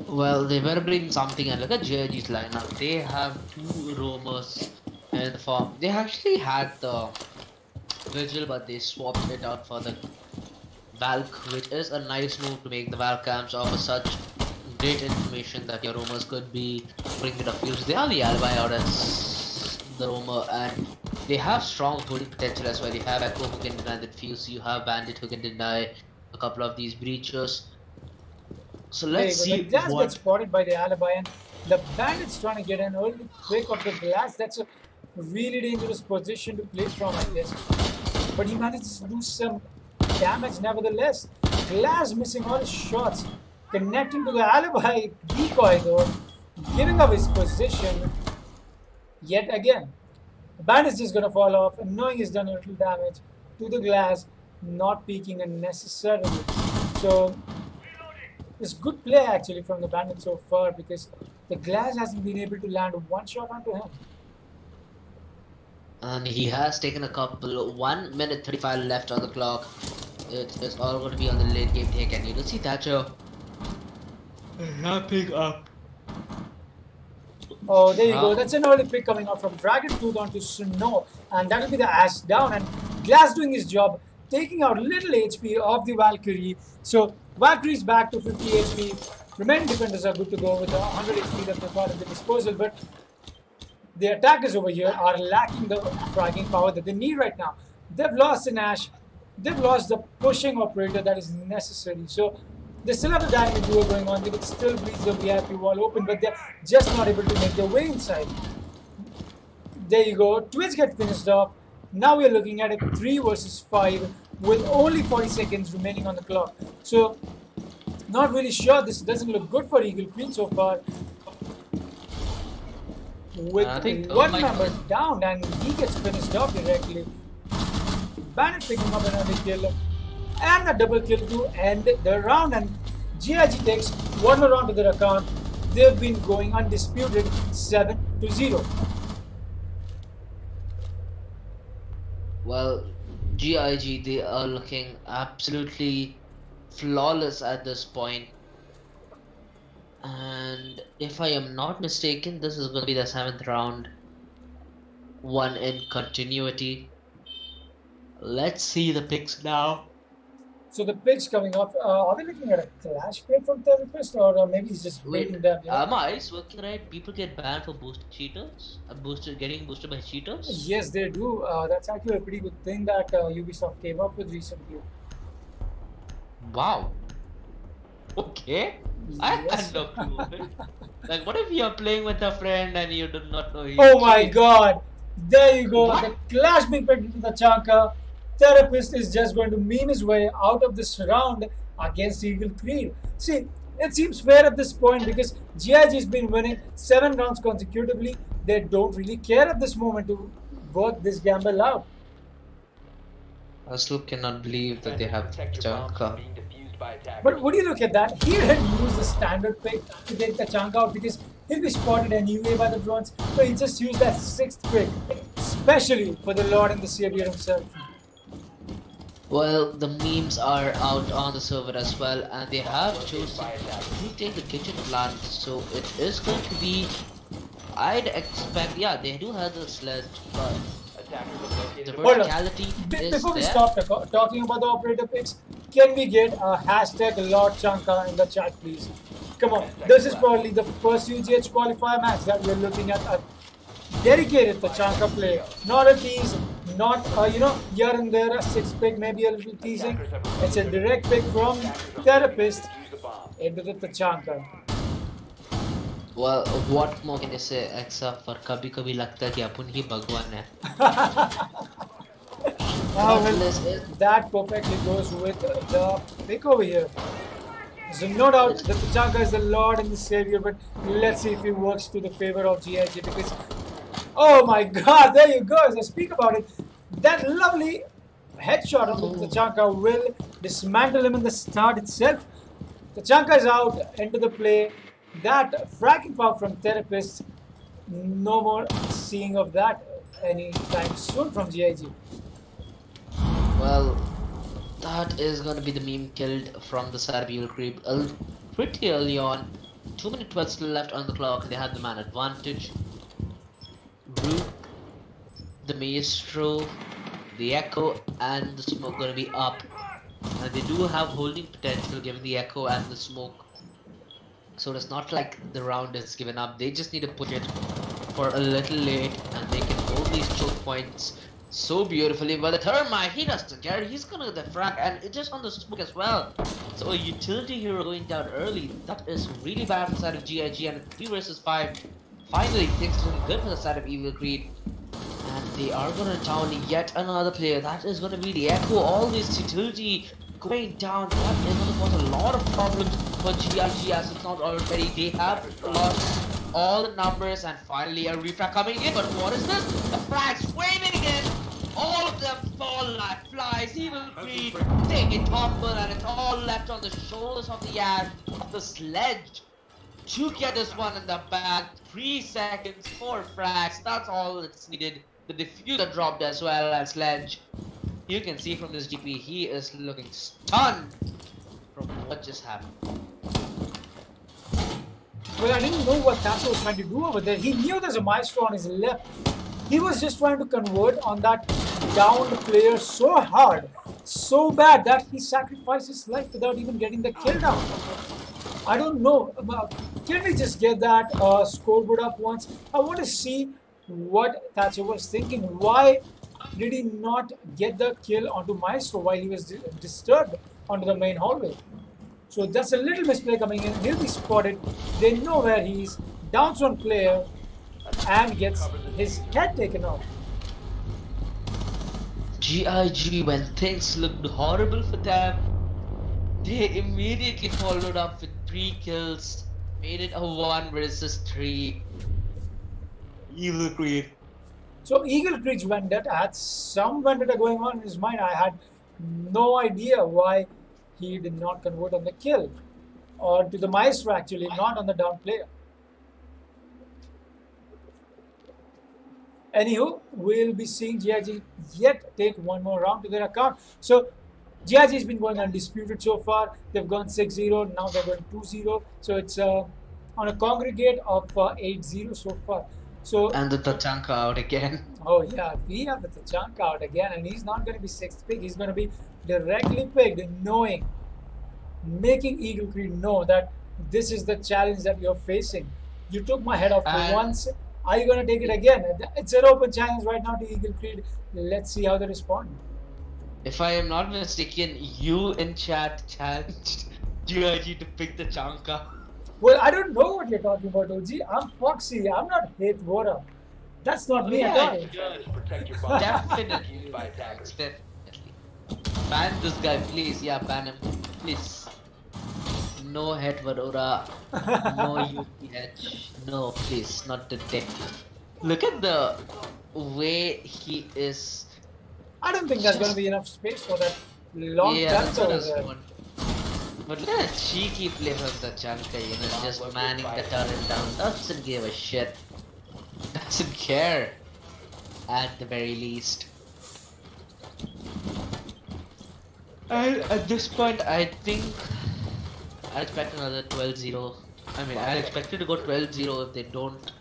Well, they better bring something, and look at GIG's lineup. They have 2 roamers in the form. They actually had the Vigil, but they swapped it out for the Valk, which is a nice move to make the Valk camps offer such great information that your roamers could be bringing it up fields. They are the Alibi out as the roamer, and they have strong holding potential as well. You have Echo who can deny that fuse, you have Bandit who can deny a couple of these breachers. So let's see. The Glass gets spotted by the Alibi, and the Bandit's trying to get an early quick of the Glass. That's a really dangerous position to play from, I guess. But he manages to do some damage nevertheless. Glass missing all his shots, connecting to the Alibi decoy though, giving up his position yet again. The Bandit's just gonna fall off, and knowing he's done a little damage to the Glass, not peeking unnecessarily. So it's good play actually from the Bandit so far, because the Glass hasn't been able to land one shot onto him. And he has taken a couple. 1 minute 35 left on the clock. It is all going to be on the late game take, and you don't see Thatcher wrapping up. Oh, there you go. That's an early pick coming up from Dragon Tooth onto Snow, and that will be the Ash down. And Glass doing his job, taking out little HP of the Valkyrie. So Valkyrie's back to 50 HP. Remaining defenders are good to go with the 100 HP that they've got at their disposal, but the attackers over here are lacking the fragging power that they need right now. They've lost an Ash. They've lost the pushing operator that is necessary. So they still have the dynamic duo going on. They could still breach the VIP wall open, but they're just not able to make their way inside. There you go. Twitch get finished off. Now we are looking at a 3 versus 5 with only 40 seconds remaining on the clock. So not really sure. This doesn't look good for Eagle Queen so far. With one member down, and he gets finished off directly. Bandit picking up another kill and a double kill to end the round, and GIG takes one more round to their account. They've been going undisputed 7 to 0. Well, GIG, they are looking absolutely flawless at this point. And if I am not mistaken, this is going to be the 7th round. One in continuity. Let's see the picks now. So the picks coming up, are they looking at a clash play from Therapist, or maybe he's just baiting them? You know? Am I working right? People get banned for boosted cheaters? Getting boosted by cheaters? Yes, they do. That's actually a pretty good thing that Ubisoft came up with recently. Wow. Okay. I had no clue of it. Like, what if you're playing with a friend and you do not know he's Oh my cheating? God! There you go. What? The clash being picked into the Chanka. Therapist is just going to meme his way out of this round against Eagle Creed. See, it seems fair at this point because GIG has been winning 7 rounds consecutively. They don't really care at this moment to work this gamble out. I still cannot believe that they have Protect your bombs from Chanka. being defused by attackers. But would you look at that? He didn't use the standard pick to take the Chanka out because he'll be spotted anyway by the drones. So he just used that 6th pick, especially for the Lord and the Savior himself. Well, the memes are out on the server as well, and they have chosen to take the kitchen plant, so it is going to be. I'd expect, yeah, they do have the sledge, but Attackers have located the a Hold on. verticality is Before we there. stop talking about the operator picks, can we get a hashtag Lord Chanka in the chat, please? Come on, this is probably the first UGH qualifier match that we're looking at. Dedicated to Chanka play, not a tease, not here and there a 6th pick, maybe a little teasing. It's a direct pick from Therapist defuse the bomb. into the Tachanka. Well, what more can you say except for kabhi kabhi lagta hai ki apun hi bhagwan hai. That perfectly goes with the pick over here. So no doubt the Tachanka is the Lord and the Savior, but let's see if it works to the favor of GIG because oh my God, there you go. As I speak about it, that lovely headshot of the Tachanka will dismantle him in the start itself. The Tachanka is out into the play. That fracking power from Therapist, no more seeing of that anytime soon from GIG. Well, that is gonna be the meme killed from the side of Eagle Creep pretty early on. 2 minutes 12 still left on the clock. They have the man advantage. Rook, the Maestro, the Echo, and the Smoke gonna be up. And they do have holding potential given the Echo and the Smoke. So it's not like the round is given up. They just need to push it for a little late and they can hold these choke points so beautifully. But the Thermite, he doesn't care. He's gonna get the frag and it's just on the Smoke as well. So a utility hero going down early, that is really bad for the side of GIG, and 3 versus 5. Finally, things looking good for the side of Evil Creed. And they are gonna down yet another player. That is gonna be the Echo. All this utility going down. That is gonna cause a lot of problems for GIG as it's not already. They have lost all the numbers and finally a refrag coming in. But what is this? The frags waving again. All of them fall like flies. Evil Creed take a topple and it's all left on the shoulders of the ad of the sledge. To get this one in the bag, 3 seconds, 4 frags, that's all that's needed. The diffuser dropped as well as Sledge. You can see from this GP, he is looking stunned from what just happened. Well, I didn't know what Tasso was trying to do over there. He knew there's a Maestro on his left. He was just trying to convert on that downed player so hard, so bad that he sacrificed his life without even getting the kill down. I don't know. Can we just get that scoreboard up once? I want to see what Thatcher was thinking. Why did he not get the kill onto Maestro while he was disturbed onto the main hallway? So that's a little misplay coming in. He'll be spotted. They know where he is. Downs one player and gets his head taken off. GIG, when things looked horrible for them, they immediately followed up with 3 kills, made it a 1 versus 3. Evil Creed. So Eagle Creed's vendetta had some vendetta going on in his mind. I had no idea why he did not convert on the kill. Or to the Maestro actually, not on the down player. Anywho, we'll be seeing GIG yet take one more round to their account. So GIG has been going undisputed so far. They've gone 6-0, now they're going 2-0. So it's on a congregate of 8-0 so far. So, And the Tachanka out again. oh yeah, we have the Tachanka out again, and he's not going to be sixth pick. He's going to be directly picked, making Eagle Creed know that this is the challenge that you're facing. You took my head off for once. Are you going to take it again? It's an open challenge right now to Eagle Creed. Let's see how they respond. If I am not mistaken, you in chat challenged GIG to pick the Chanka. Well, I don't know what you're talking about, OG. I'm Foxy. I'm not Hate Vora. That's not me at all. Protect your body. Definitely. Used by attackers. Definitely. Ban this guy, please. Yeah, ban him. Please. No head Vadora. No UPH. No, please. Not the tech. Look at the way he is. I don't think there's going to be enough space for that long that's what I there. was wondering. But look at that cheeky play from the Chanka, you know, just manning the turret down. Doesn't give a shit. Doesn't care. At the very least. And at this point, I think I expect another 12-0. I mean, I expected to go 12-0 if they don't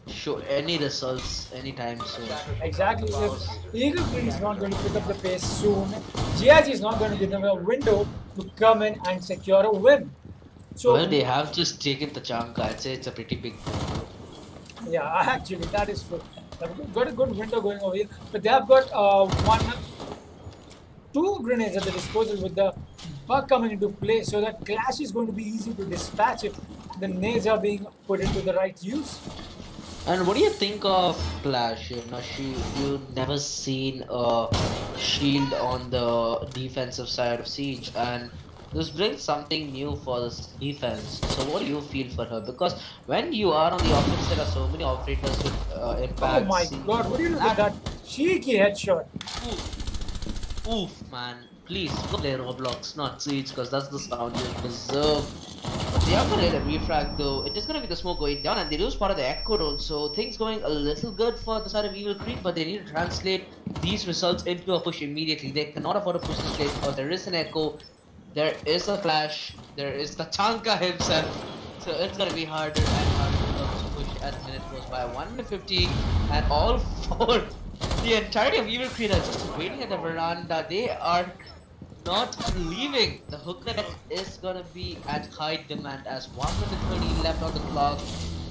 show any results anytime soon. Exactly. If Eagle Creed is not going to pick up the pace soon, GIG is not going to give them a window to come in and secure a win. So, well, they have just taken the Chanka. I'd say it's a pretty big thing. Yeah, actually, that is true. They've got a good window going over here, but they have got two grenades at the disposal with the bug coming into play, so that Clash is going to be easy to dispatch if the nades are being put into the right use. And what do you think of Clash? You know, you never seen a shield on the defensive side of Siege, and this brings something new for this defense. So what do you feel for her? Because when you are on the offense, there are so many operators with impact. Oh my god, what do you look at that cheeky headshot? Oof, man. Please, go play Roblox, not Siege, because that's the sound you deserve. But they are gonna get a refrag though. It is gonna be the smoke going down, and they lose part of the echo roll, so things going a little good for the side of Evil Creed, but they need to translate these results into a push immediately. They cannot afford to push this place because there is an echo, there is a flash, there is the Chanka himself, so it's gonna be harder and harder to push as minute goes by. 150, and all four, the entirety of Evil Creed are just waiting at the veranda. They are not leaving. The hook net is gonna be at high demand as 1 minute 30 left on the clock.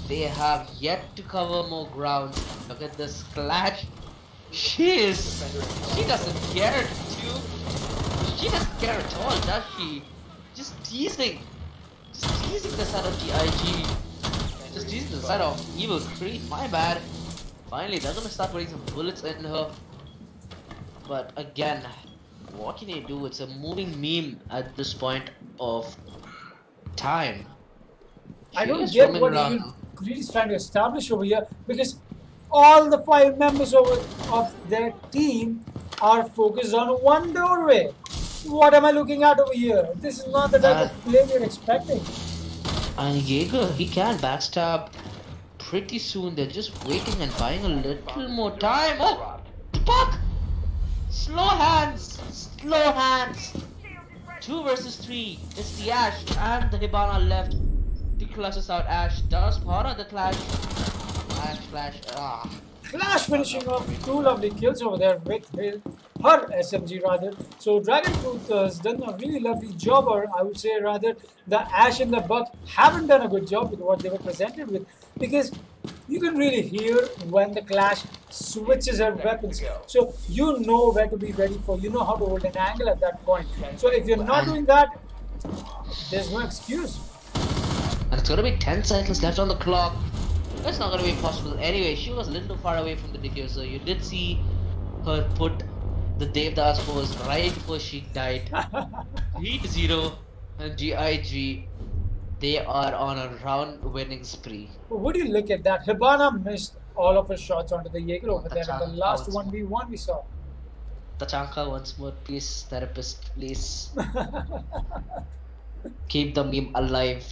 They have yet to cover more ground. Look at this Clash. She doesn't care too. She doesn't care at all, does she? Just teasing the side of GIG. Just teasing the side of Evil Creed. My bad. Finally, they're gonna start putting some bullets in her. But again, what can you do? It's a moving meme at this point of time. I don't get what Eagle Creed is trying to establish over here, because all the 5 members of their team are focused on one doorway. What am I looking at over here? This is not the type of play we're expecting. And Jaeger, he can backstab pretty soon. They're just waiting and buying a little more time. Oh, fuck! Slow hands! Slow hands! 2 versus 3. It's the Ash and the Hibana left to clutch us out. Ash does part of the Clash. Ash Flash. Clash finishing off 2 lovely kills over there with her SMG rather. So Dragon Tooth has done a really lovely job, or I would say rather the Ash and the Buck haven't done a good job with what they were presented with, because you can really hear when the Clash switches her weapons. So you know where to be ready for, you know how to hold an angle at that point. So if you're not doing that, there's no excuse. And it's gonna be 10 seconds left on the clock. That's not gonna be possible. Anyway, she was a little far away from the diffuser. You did see her put the Devdas pose right before she died. 3-0 and GIG, they are on a round winning spree. Would you look at that? Hibana missed all of her shots onto the Jaeger over there in the last 1v1 we saw. Tachanka once more, please, therapist, please. Keep the meme alive,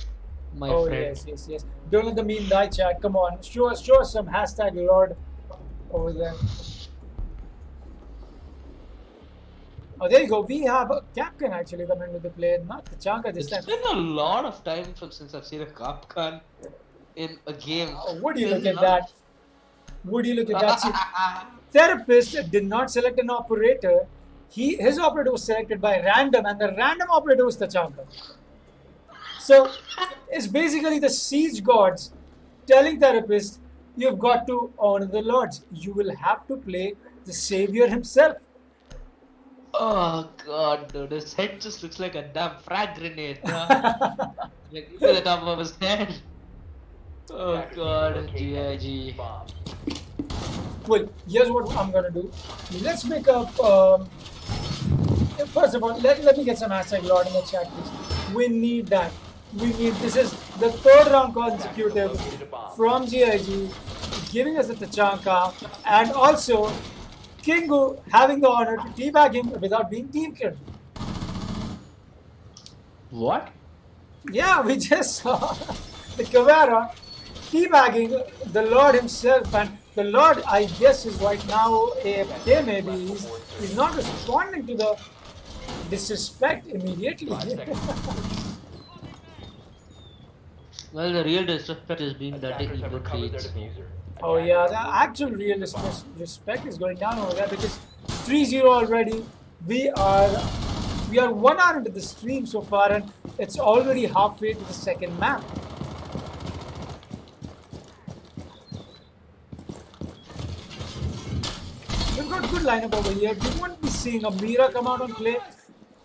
my friend. Yes. Don't let the meme die, chat. Come on, show us some hashtag Lord over there. Oh, there you go. We have a Capcan actually coming into the play, not the Chanka this It's time. been a lot of time since I've seen a Capcan in a game. Would you look at that? Would you look at that? See, Therapist did not select an operator. His operator was selected by random, and the random operator was Tachanka. So it's basically the siege gods telling Therapist, you've got to honor the lords. You will have to play the savior himself. Oh god, dude, his head just looks like a damn frag grenade. Like, look at the top of his head. Oh god, GIG. Well, here's what I'm gonna do. Let's make up. First of all, let me get some hashtag Lord in the chat, please. We need that. This is the third round consecutive from GIG, giving us the Tachanka, and also Kingu having the honor to teabag him without being team killed. What? Yeah, we just saw the Kavara teabagging the Lord himself, and the Lord, I guess, is right now AFK maybe. He's not responding to the disrespect immediately. Well, the real disrespect is being that evil creates. Oh yeah, the actual real respect is going down over there because 3-0 already. We are 1 hour into the stream so far, and it's already halfway to the second map. We've got good lineup over here. We won't be seeing a Mira come out and play.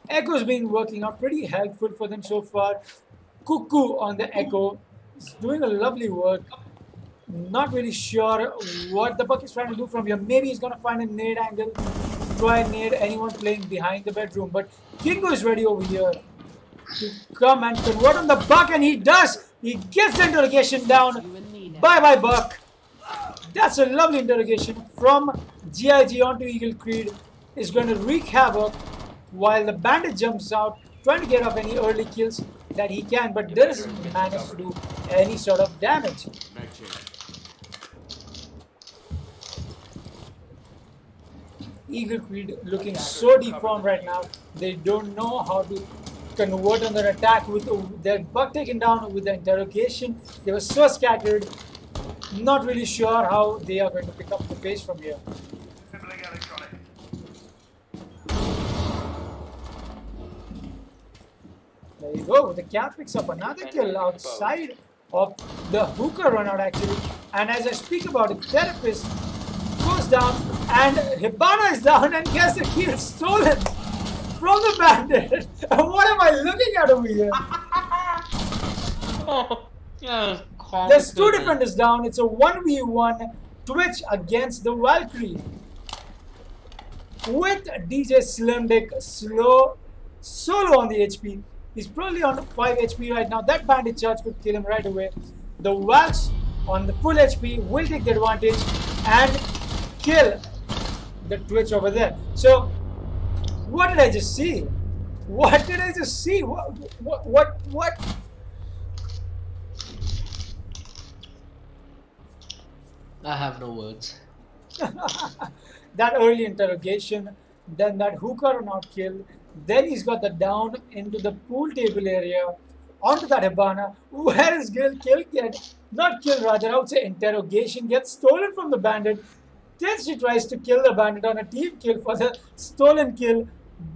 Echo's been working out pretty helpful for them so far. Cuckoo on the Echo is doing a lovely work. Not really sure what the Buck is trying to do from here. Maybe he's going to find a nade angle, try and nade anyone playing behind the bedroom. But Kingo is ready over here to come and convert on the Buck, and he does. He gets the interrogation down. Bye-bye, Buck. That's a lovely interrogation from GIG onto Eagle Creed. Is going to wreak havoc while the Bandit jumps out, trying to get off any early kills that he can, but doesn't manage to do any sort of damage. Eagle Creed looking so deformed right now. They don't know how to convert on their attack with their Buck taken down with the interrogation. They were so scattered. Not really sure how they are going to pick up the pace from here. There you go. The Cat picks up another kill outside of the hookah run out actually. And as I speak about it, Therapist goes down and Hibana is down and gets the kill stolen from the Bandit. What am I looking at over here? Oh, yeah, There's two defenders down. It's a 1v1 Twitch against the Valkyrie. With DJ Slimdick solo on the HP. He's probably on 5 HP right now. That bandit charge could kill him right away. The Valks on the full HP will take the advantage and kill the Twitch over there. So, what did I just see? What did I just see? What? I have no words. That early interrogation, then that hookah not kill, then he's got the down into the pool table area, onto that Hibana, where his kill get, not kill rather, I would say interrogation gets stolen from the bandit. Then she tries to kill the bandit on a team kill for the stolen kill,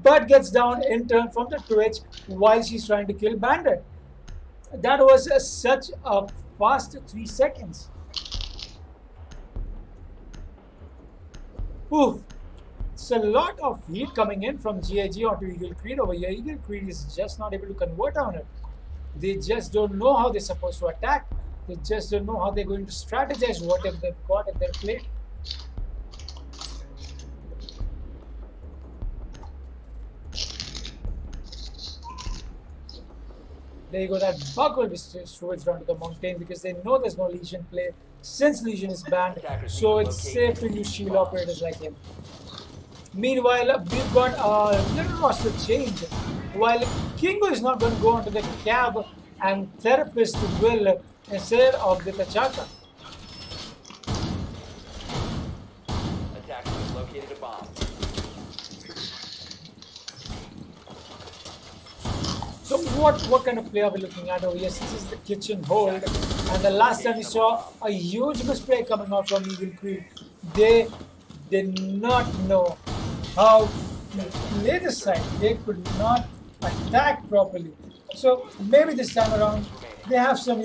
but gets down in turn from the Twitch while she's trying to kill bandit. That was such a fast 3 seconds. Ooh, it's a lot of heat coming in from GIG onto Eagle Creed over here. Eagle Creed is just not able to convert on it. They just don't know how they're supposed to attack. They just don't know how they're going to strategize whatever they've got at their plate. There you go, that Buck will be switched down to the mountain because they know there's no Legion play since Legion is banned, so it's safe to use shield operators like him. Meanwhile, we've got a little roster change. While Kingo is not going to go onto the cab and Therapist will instead of the Tachaka. Attackers located a bomb. what kind of play are we looking at over here? This is the kitchen hold, and the last time we saw a huge misplay coming out from Eagle Creed. They did not know how to play this side. They could not attack properly. So maybe this time around they have some,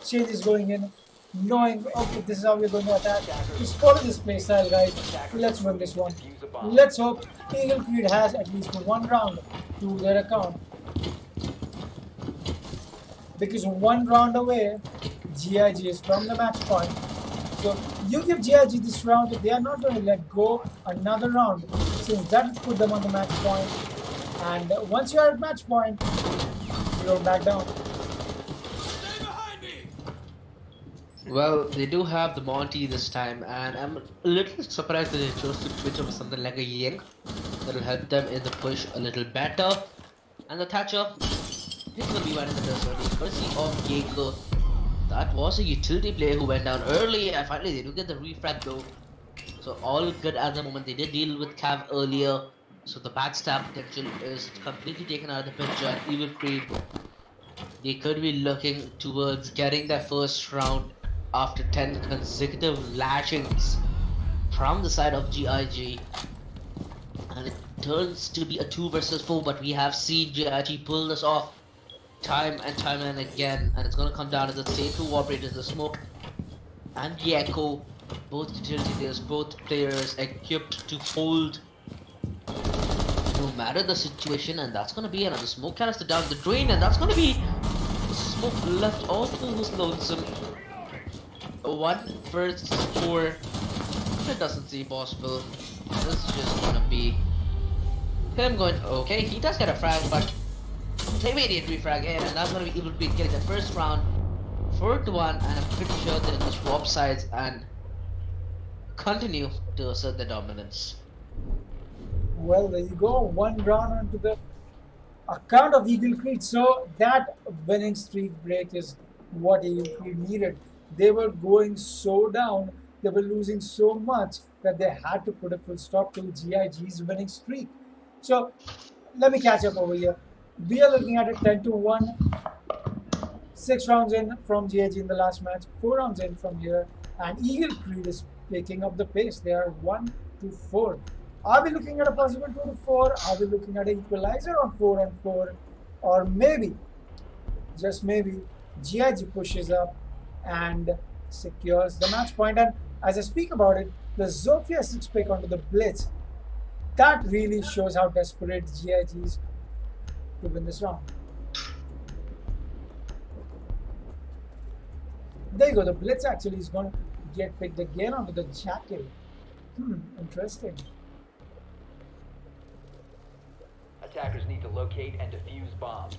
changes going in, knowing, okay, this is how we're going to attack. Just follow this play style, guys. Let's win this one. Let's hope Eagle Creed has at least one round to their account. Because one round away, GIG is from the match point. So you give GIG this round, they are not going to let go another round, since that will put them on the match point. And once you are at match point, you don't back down. Well, they do have the Monty this time, and I'm a little surprised that they chose to switch up something like a Yank that'll help them in the push a little better. And the Thatcher, he's gonna be one in the first early, courtesy of Jaeger. That was a utility player who went down early, and finally they do get the refrag though. So all good at the moment. They did deal with Cav earlier, so the backstab potential is completely taken out of the picture. And Evil Creed, they could be looking towards getting their first round after 10 consecutive lashings from the side of GIG. And it turns to be a 2 versus 4, but we have seen GIG pull this off time and again, and it's gonna come down to the same 2 operators, the Smoke and the Echo, both utility players, both players equipped to hold no matter the situation. And that's gonna be another Smoke canister down the drain, and that's gonna be Smoke left all who's lonesome. 1 versus 4. It doesn't seem possible. This is just gonna be him going. Okay, he does get a frag, but immediate refrag in, and that's gonna be Evil Creed getting the first round 4-1, and I'm pretty sure they'll just swap sides and continue to assert their dominance. Well, there you go. 1 round onto the account of Eagle Creed. So that winning streak break is what Eagle Creed needed. They were going so down, they were losing so much that they had to put a full stop to GIG's winning streak. So let me catch up over here. We are looking at a 10-1, 6 rounds in from GIG in the last match, 4 rounds in from here, and Eagle Creed is picking up the pace. They are 1-4. Are we looking at a possible 2-4? Are we looking at an equalizer on 4-4? Or maybe, just maybe, GIG pushes up and secures the match point. And as I speak about it, the Zofia 6 pick onto the Blitz, that really shows how desperate GIG is to win this round. There you go, the Blitz actually is going to get picked again onto the Jackal. Interesting. Attackers need to locate and defuse bombs.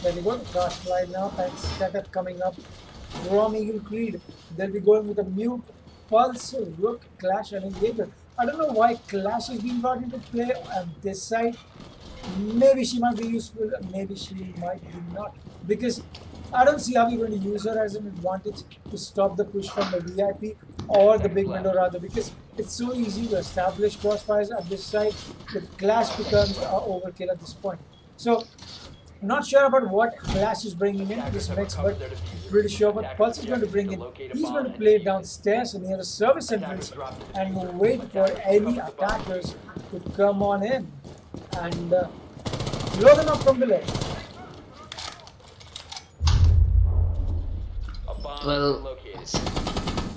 There we go, the Coastline now, and setup coming up from Eagle Creed. They'll be going with a Mute, Pulse, Rook, Clash, and Engager. I don't know why Clash is being brought into play on this side. Maybe she might be useful, maybe she might be not. Because I don't see how we're going to use her as an advantage to stop the push from the VIP or the big window rather, because it's so easy to establish crossfires at this side. The Clash becomes overkill at this point. So, not sure about what Clash is bringing in this mix, but pretty sure what Pulse is going to bring in. He's going to play downstairs near the service entrance and wait for any attackers to come on in and blow them up from below. Well,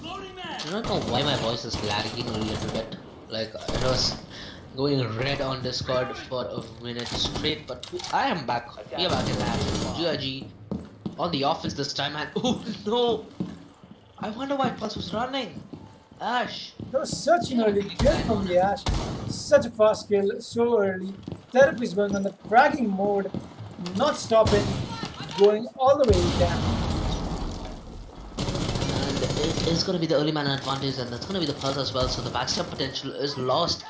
I don't know why my voice is lagging a little bit. Like, it was going red on Discord for a minute straight, but I am back. We are back in action. GIG on the offense this time, and oh no! I wonder why Pulse was running. Ash. That was such an early kill from the Ash. Such a fast kill, so early. Therapy is going on the fragging mode, not stopping, going all the way down. And it is going to be the early man advantage, and that's going to be the Pulse as well, so the backstab potential is lost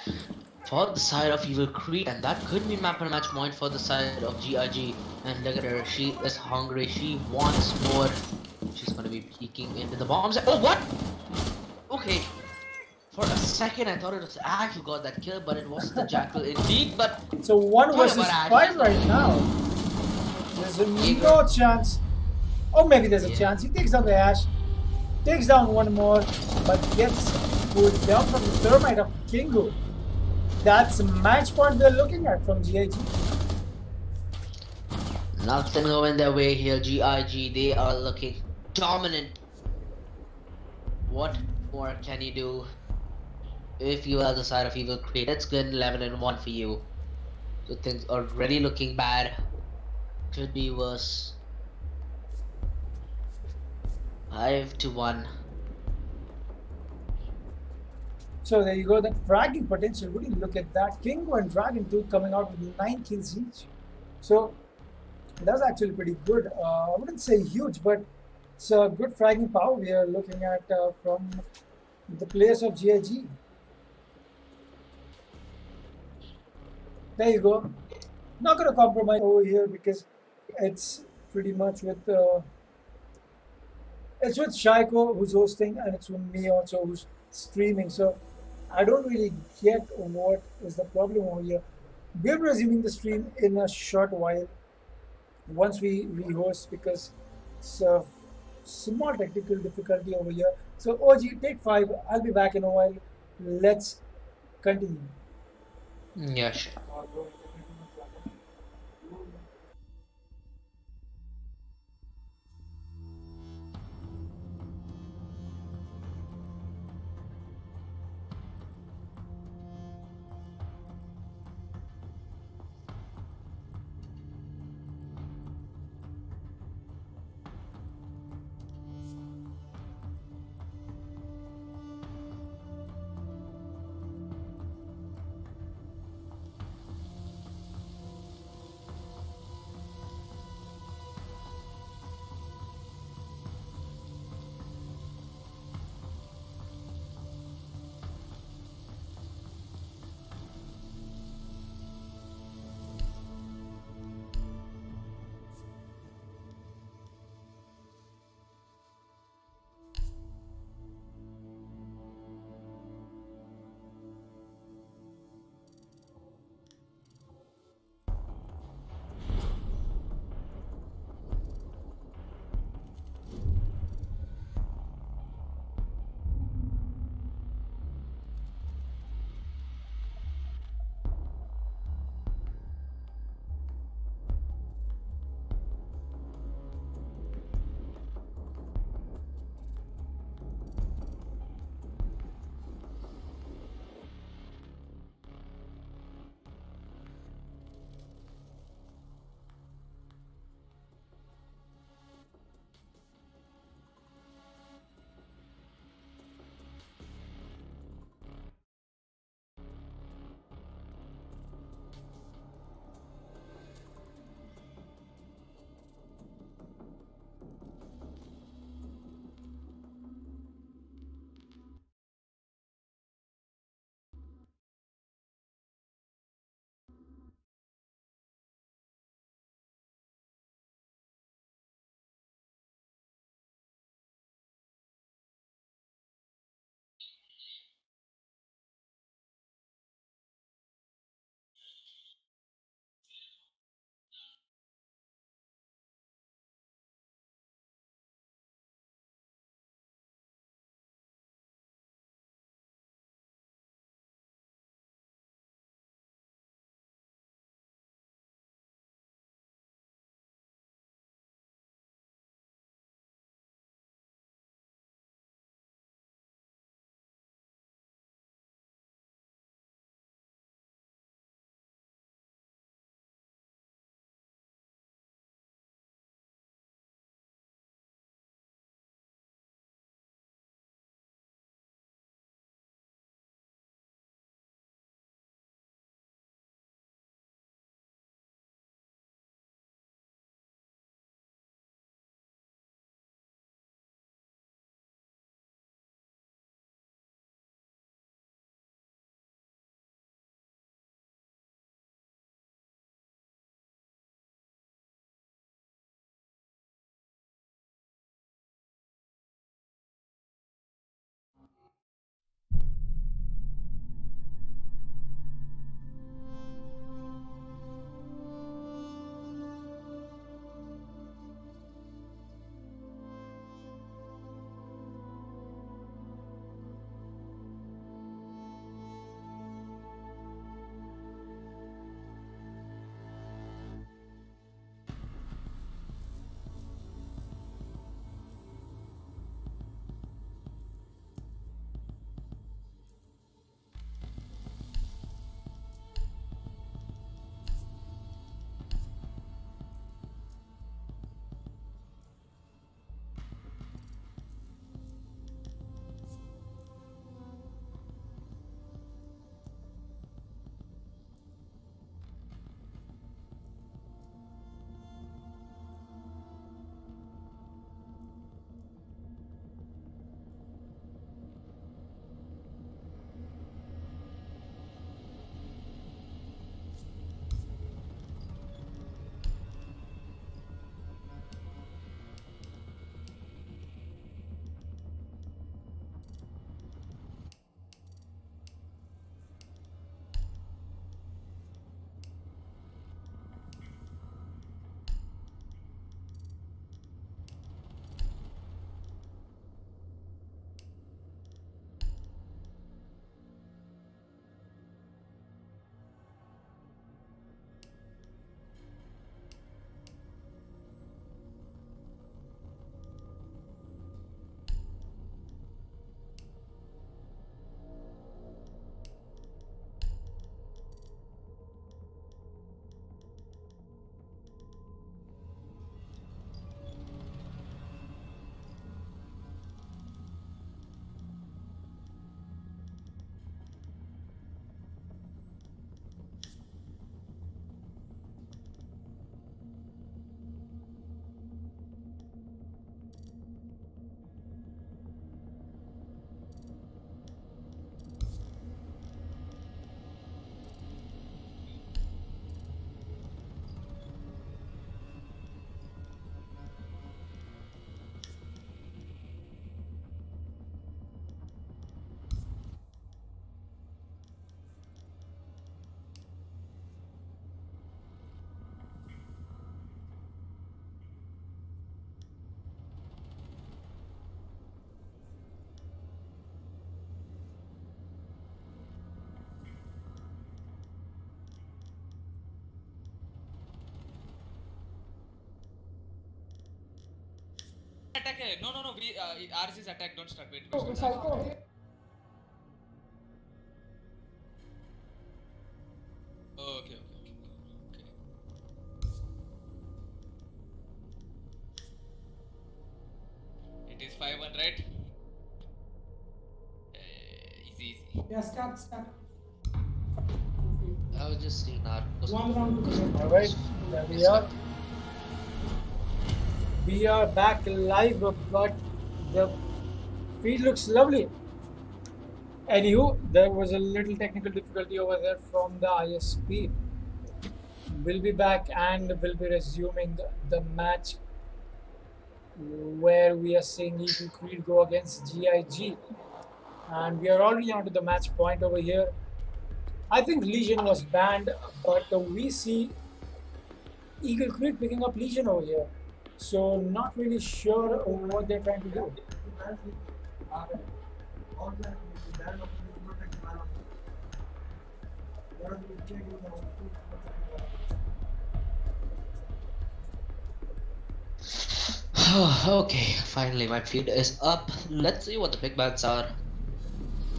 for the side of Evil Creed, and that could be map and match point for the side of GIG. And look at her, she is hungry, she wants more. She's gonna be peeking into the bombs. Oh, what? Okay. For a second, I thought it was Ash who got that kill, but it was the Jackal indeed. But So 1 What versus about 5 right now. There's no chance. Or maybe there's a chance. He takes down the Ash, takes down one more, but gets pulled down from the Thermite of Kingu. That's a match point we're looking at from GIG. nothing going their way here. GIG, they are looking dominant. What more can you do if you are the side of Evil Creed? It's good 11-1 for you. So things are already looking bad. Could be worse. 5-1. So there you go, that fragging potential. Would you look at that? Kingu and Dragon 2 coming out with 9 kills each. So that's actually pretty good. I wouldn't say huge, but it's a good fragging power we are looking at from the players of GIG. There you go. Not going to compromise over here because it's pretty much with it's with Shaiko who's hosting, and it's with me also who's streaming. So I don't really get what is the problem over here. We're resuming the stream in a short while once we rehost because it's a small technical difficulty over here. So OG, take 5. I'll be back in a while. Let's continue. Yeah, sure. attack hai. No. We ours is attack. Don't start. Wait. Oh, Psycho. Okay. It is 5-1, right? Easy. Yeah, start. I was just seeing that. One round to go. Alright, there we are. We are back live, but the feed looks lovely. Anywho, there was a little technical difficulty over there from the ISP. We'll be back and we'll be resuming the match where we are seeing Eagle Creed go against GIG. And we are already onto the match point over here. I think Legion was banned, but we see Eagle Creed picking up Legion over here. So not really sure what they're trying to do. Okay, finally my feed is up. Let's see what the big bats are.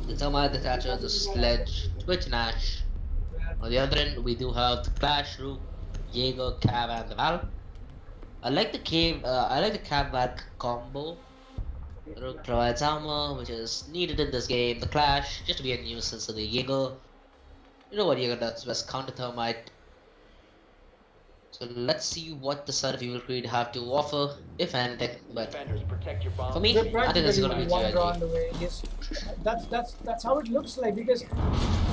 The Thermite, the Thatcher, the Sledge, Twitch Nash. On the other end, we do have the Clash, Rook, Jaeger, Cav, and the Val. I like the Cav Val combo. Rook provides armor, which is needed in this game. The Clash, just to be a nuisance to the Jaeger. You know what Jaeger does best, counter Thermite. So let's see what the side of Evil Creed have to offer, if anything. But for me, I think it's gonna be one GIG. round away. Yes, that's how it looks like, because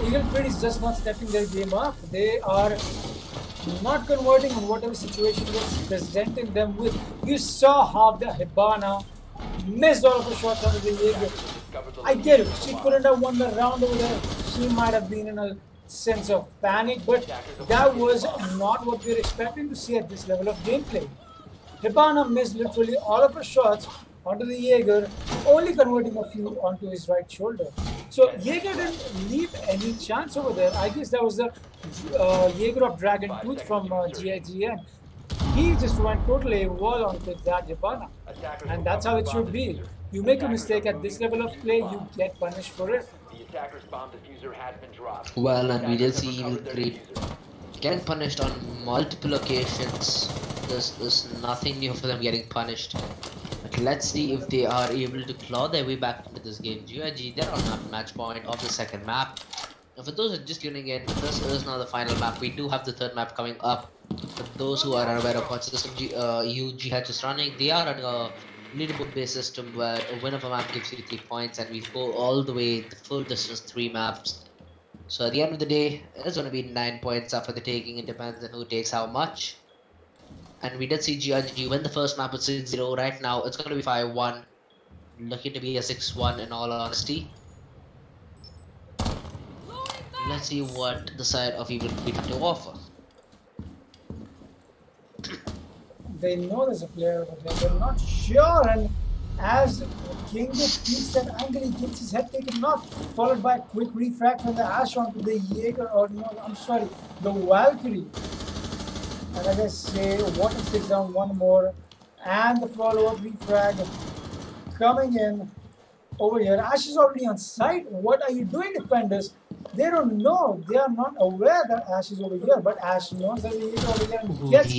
Eagle Creed is just not stepping their game up. They are not converting on whatever situation was presenting them with. You saw how the Hibana missed all of the shots out of the Jaeger. I get it. She couldn't have won the round over there. She might have been in a sense of panic, but that was not what we were expecting to see at this level of gameplay. Hibana missed literally all of her shots onto the Jaeger, only converting a few onto his right shoulder. So Jaeger didn't leave any chance over there. I guess that was the Jaeger of Dragon Tooth from GIGN. He just went totally wall onto that Hibana. And that's how it should be. You make a mistake at this level of play, you get punished for it. Attacker's bomb diffuser has been dropped. Well, and we did see Evil Creed getting punished on multiple occasions. There's nothing new for them getting punished. But let's see if they are able to claw their way back into this game. GIG, they're on that match point of the second map. Now, for those who are just tuning in, this is now the final map. We do have the third map coming up. For those who are unaware of what system GIG is running, they are on a leaderboard based system where a win of a map gives you 3 points, and we go all the way the full distance 3 maps. So at the end of the day, it's going to be 9 points up for the taking. It depends on who takes how much. And we did see GIG win the first map with 6-0. Right now it's going to be 5-1, looking to be a 6-1 in all honesty. Let's see what the side of Evil Creed have to offer. They know there's a player over there, they're not sure, and as King beats that angle, he gets his head taken off, followed by a quick refract from the Ash onto the Jaeger, or no, I'm sorry, the Valkyrie. And as I say, Water sticks down one more, and the follow-up refrag coming in over here. Ash is already on site. What are you doing, defenders? They don't know. They are not aware that Ash is over here, but Ash knows that he is over here and gets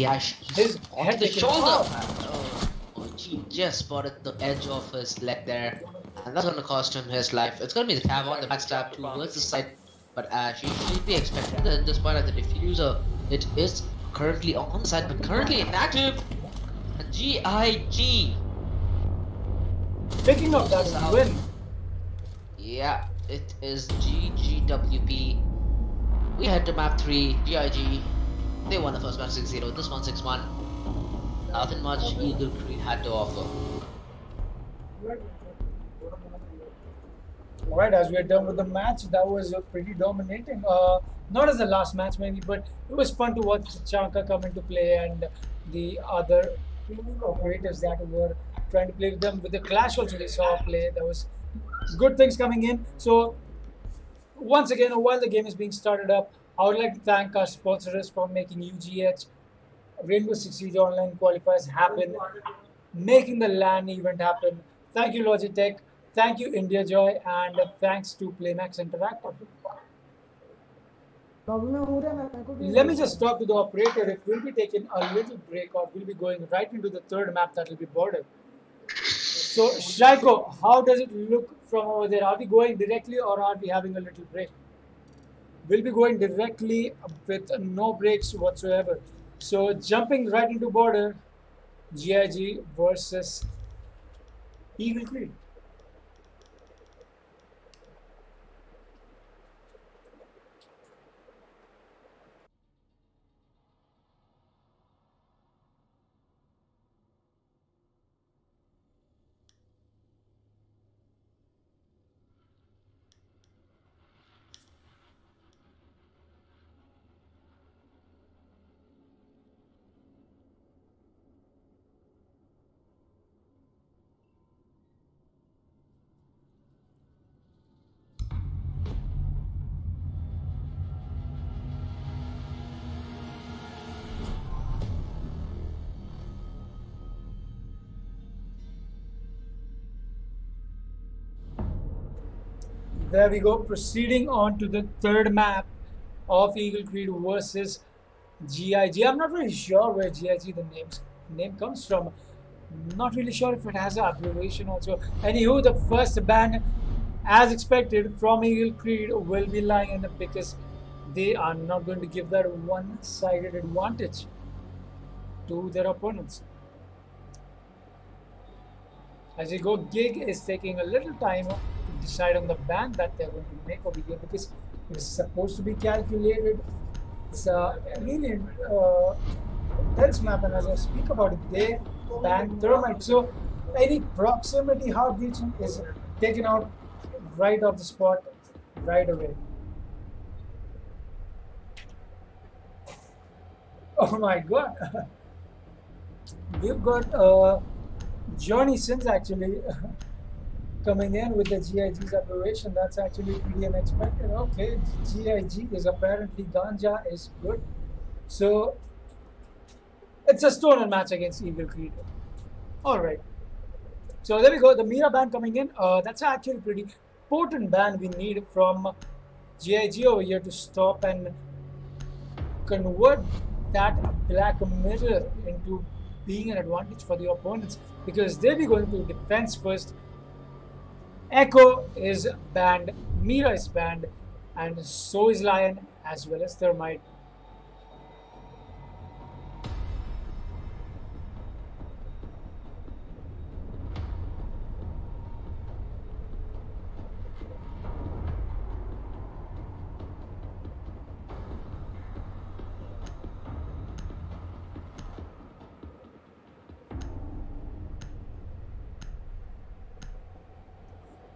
his head the taken shoulder. off. He just spotted the edge of his leg there, and that's gonna cost him his life. It's gonna be the Cav on the backstab towards the side, but Ash, you should be expecting that at this point at the diffuser. It is currently on the side, but currently inactive. And GIG picking up that win. Yeah, it is GGWP. We head to map 3, GIG. They won the first map 6-0, this one 6-1. Nothing much Eagle Creed had to offer. Alright, as we're done with the match, that was pretty dominating. Not as the last match maybe, but it was fun to watch Chanka come into play and the other operators that were trying to play with them. With the Clash also they saw play, there was good things coming in. So once again, while the game is being started up, I would like to thank our sponsors for making UGH Rainbow Six Siege online qualifiers happen. making the LAN event happen. Thank you, Logitech. Thank you, India Joy, and thanks to Playmax Interactive. Let me just talk to the operator if we'll be taking a little break or we'll be going right into the third map that will be bordered. So, Shaiko, how does it look from over there? Are we going directly or are we having a little break? We'll be going directly with no breaks whatsoever. So, jumping right into border, GIG versus Eagle Creed. There we go. Proceeding on to the third map of Eagle Creed versus GIG. I'm not really sure where GIG the name comes from. Not really sure if it has an abbreviation also. Anywho, the first ban, as expected, from Eagle Creed will be lying in because they are not going to give that one-sided advantage to their opponents. As you go, Gig is taking a little time to decide on the ban that they're going to make over here because it's supposed to be calculated. It's a really intense map, and as I speak about it, they ban Thermite. So any proximity hard breaching is taken out right off the spot right away. Oh my god. We've got Johnny Sins actually coming in with the GIG's operation. That's actually pretty unexpected. Okay, GIG is apparently Ganja is good. So it's a stoner match against Eagle Creed. Alright. So there we go. The Mira ban coming in. That's actually pretty potent ban we need from GIG over here to stop and convert that black mirror into being an advantage for the opponents, because they'll be going to defense first. Echo is banned, Mira is banned, and so is Lion as well as Thermite.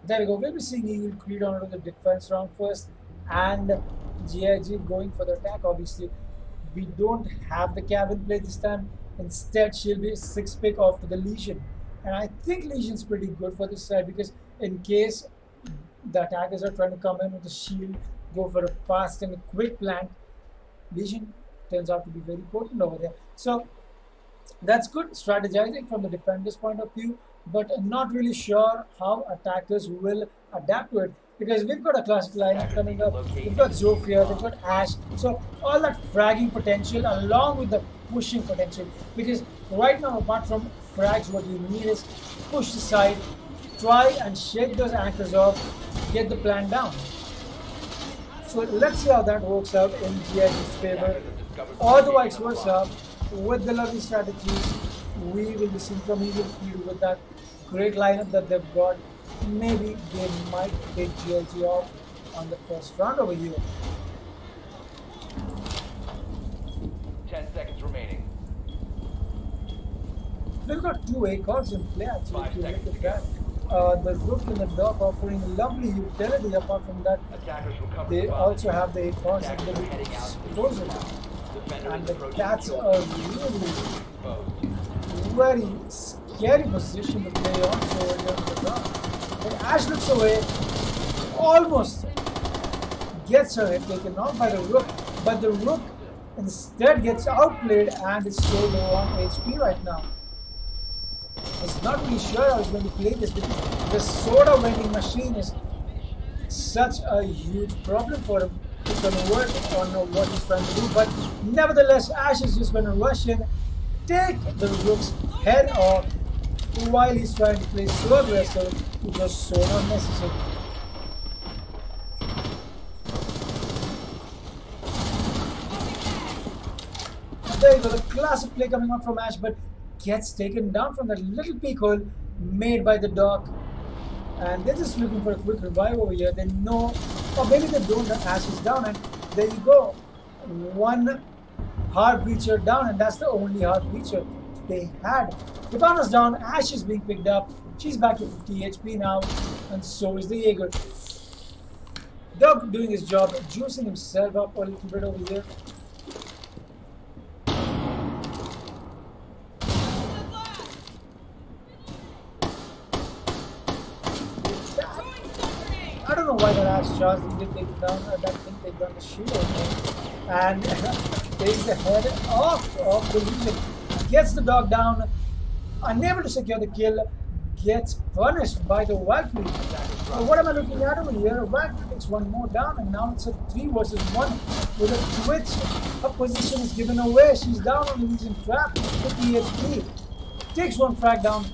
There we go. We'll be seeing Eagle Creed onto the defense round first and GIG going for the attack. Obviously, we don't have the Cav in play this time. Instead, she'll be 6-pick off to the Legion. And I think Legion's pretty good for this side because in case the attackers are trying to come in with a shield, go for a fast and a quick plant, Legion turns out to be very potent over there. So that's good strategizing from the defender's point of view, but I'm not really sure how attackers will adapt to it, because we've got a classic lineup coming up. We've got Zofia, we've got Ash, so all that fragging potential along with the pushing potential, because right now apart from frags, what you need is push the side, try and shake those anchors off, get the plan down. So let's see how that works out in GIG's favor, or the vice versa. With the lovely strategies we will be seeing from Eagle Creed with that great lineup that they've got, maybe they might take GIG off on the first round over here. 10 seconds remaining. We've got two ACORs in play actually, if you look at that. The Rook and the Dog offering lovely utility. Apart from that, they also have the ACORs and the exposure. And that's a really very scary position to play on. So the ground. But Ash looks away, almost gets her head taken off by the Rook, but the Rook instead gets outplayed and is so low on HP right now. is not really sure how he's going to play this because the soda vending machine is such a huge problem for him to convert on what he's trying to do. But nevertheless, Ash is just going to rush in, take the Rook's head off while he's trying to play so aggressive. It was so not necessary. There you go, the classic play coming out from Ash, but gets taken down from that little peek hole made by the dog. And they're just looking for a quick revive over here. They know, or maybe they don't, the Ash is down, and there you go. One hard breacher down, and that's the only hard breacher they had. The banner's down, Ash is being picked up. She's back to 50 HP now, and so is the Jaeger. Dog doing his job, juicing himself up a little bit over here. I don't know why that Ash charge didn't take it down. I don't think they've done the shield on him. And takes the head off of the Legion. Gets the dog down. Unable to secure the kill. Gets punished by the Valkyrie. So what am I looking at over here? Valkyrie takes one more down, and now it's a 3 versus 1 with a twitch. Her position is given away. She's down on the Legion trap. 50 HP. Takes one frag down.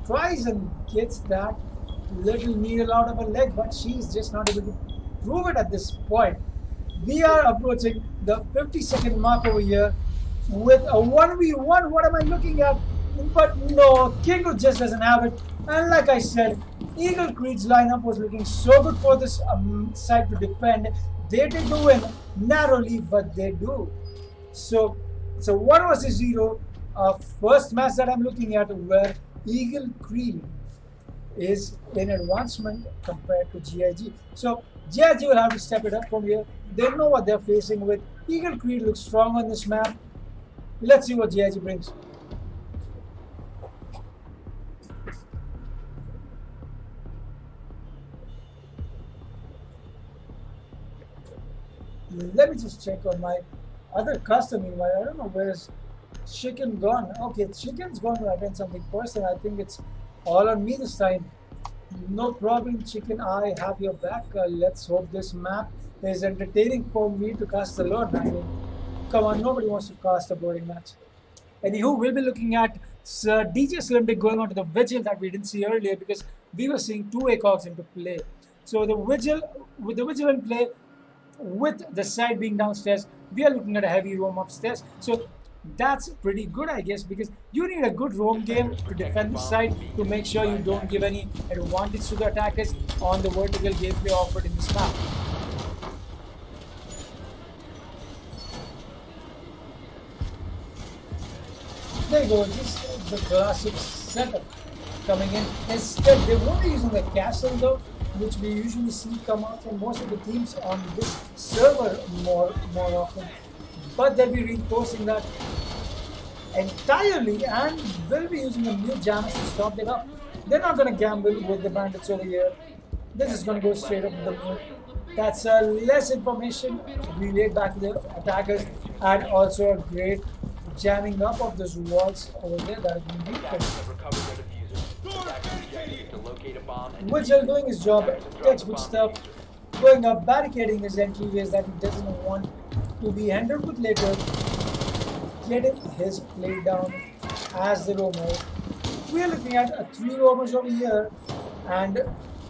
Tries and gets that little needle out of her leg, but she's just not able to prove it at this point. We are approaching the 50-second mark over here with a 1v1. What am I looking at? But no, Kingo just doesn't have it. And like I said, Eagle Creed's lineup was looking so good for this side to defend. They take the win narrowly, but they do. So it's a 1 versus 0 first match that I'm looking at where Eagle Creed is in advancement compared to GIG. So GIG will have to step it up from here. They know what they're facing with. Eagle Creed looks strong on this map. Let's see what GIG brings. Let me just check on my other custom. Meanwhile, I don't know where's Chicken gone. Okay, Chicken's gone to attend something personal. I think it's all on me this time. No problem, Chicken. I have your back. Let's hope this map is entertaining for me to cast a lot. I mean, come on, nobody wants to cast a boring match. Anywho, we'll be looking at DJ Slim Dick going on to the Vigil that we didn't see earlier because we were seeing 2 ACOGs into play. So the Vigil, with the Vigil in play, with the side being downstairs, we are looking at a heavy roam upstairs. So that's pretty good, I guess, because you need a good roam game to defend the side to make sure you don't give any advantage to the attackers on the vertical gameplay offered in this map. There you go, just the classic setup coming in. Instead, they won't be using the castle though, which we usually see come out from most of the teams on this server more often. But they'll be reinforcing that entirely and will be using a new jammers to stop that up. They're not going to gamble with the bandits over here. They're just going to go straight up with the move. That's less information relayed back to the attackers and also a great jamming up of those walls over there that have been weakened. Vigil doing his job, textbook stuff, going up, barricading his entryways that he doesn't want to be handled with later, getting his play down as the roamer. We are looking at 3 roamers over here and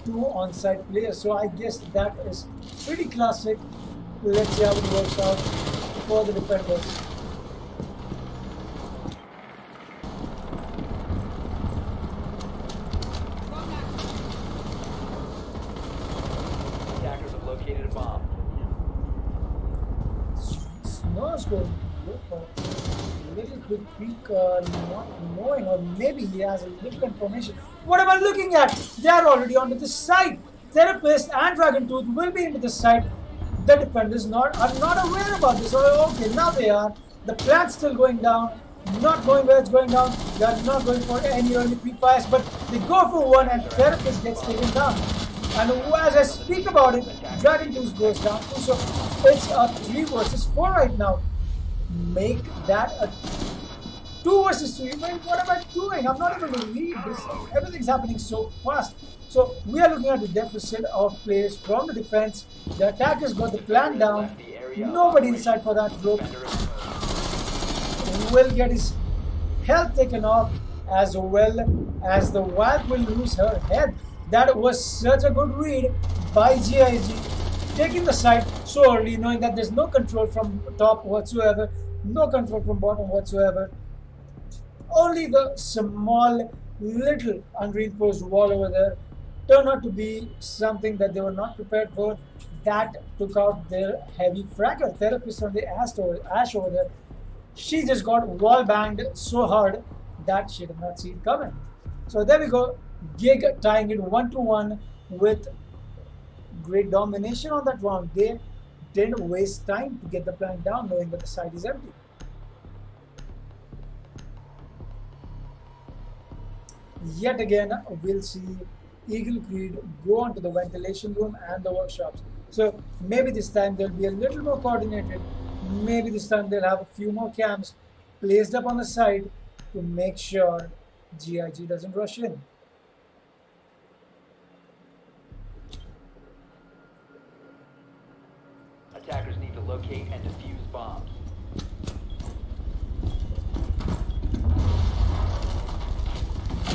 2 on-site players, so I guess that is pretty classic. Let's see how it works out for the defenders. Attackers have located a bomb. Snow's going to go for a little quick peek, not knowing, or maybe he has a little information. What am I looking at? They are already onto the side. Therapist and Dragon Tooth will be into the side. The defenders are not aware about this. Oh, okay, now they are. The plant's still going down. Not going where it's going down. They are not going for any early pre-fires, but they go for one and Therapist gets taken down. And as I speak about it, Dragon Tooth goes down too. So it's a 3 versus 4 right now. Make that a 2 versus 3. Well, what am I doing? I'm not able to read this. Everything's happening so fast. So we are looking at the deficit of players from the defense. The attackers got the plan down. Nobody inside for that group will get his health taken off, as well as the Wild will lose her head. That was such a good read by GIG, taking the side so early, knowing that there's no control from top whatsoever, no control from bottom whatsoever. Only the small little unreinforced wall over there turned out to be something that they were not prepared for. That took out their heavy fragger. Therapist on the Ash over there, she just got wall banged so hard that she did not see it coming. So there we go. Gig tying it 1-1 with great domination on that round. They didn't waste time to get the plan down, knowing that the side is empty. Yet again, we'll see Eagle Creed go onto the ventilation room and the workshops. So maybe this time they'll be a little more coordinated. Maybe this time they'll have a few more cams placed up on the side to make sure GIG doesn't rush in. Attackers need to locate and defuse bombs.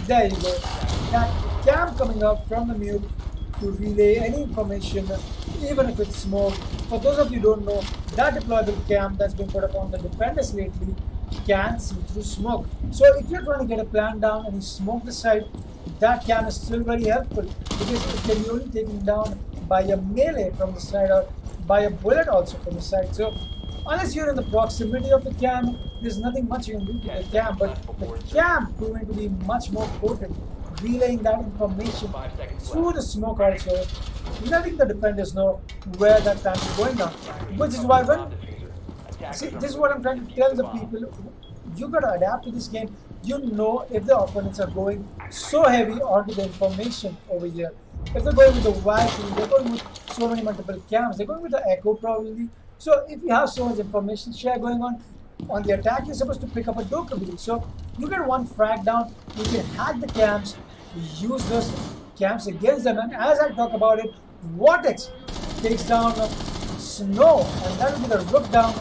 There you go. That cam coming up from the mute to relay any information, even if it's smoke. For those of you who don't know, that deployable cam that's been put up on the defenders lately can see through smoke. So if you're trying to get a plan down and you smoke the side, that cam is still very helpful, because it can be only taken down by a melee from the side or by a bullet also from the side. So unless you're in the proximity of the cam, there's nothing much you can do to the cam. But the cam proving to be much more potent, relaying that information through the smoke also, letting the defenders know where that plan is going down. Which is why see, this is what I'm trying to tell the people. You gotta adapt to this game. You know if the opponents are going so heavy onto the information over here. If they're going with the wide, they're going with so many multiple cams, they're going with the echo probably. So if you have so much information share going on the attack, you're supposed to pick up a Dokkaebi. So you get one frag down, you can hack the cams, use those cams against them. And as I talk about it, Vortex takes down Snow, and that will be the Rook down,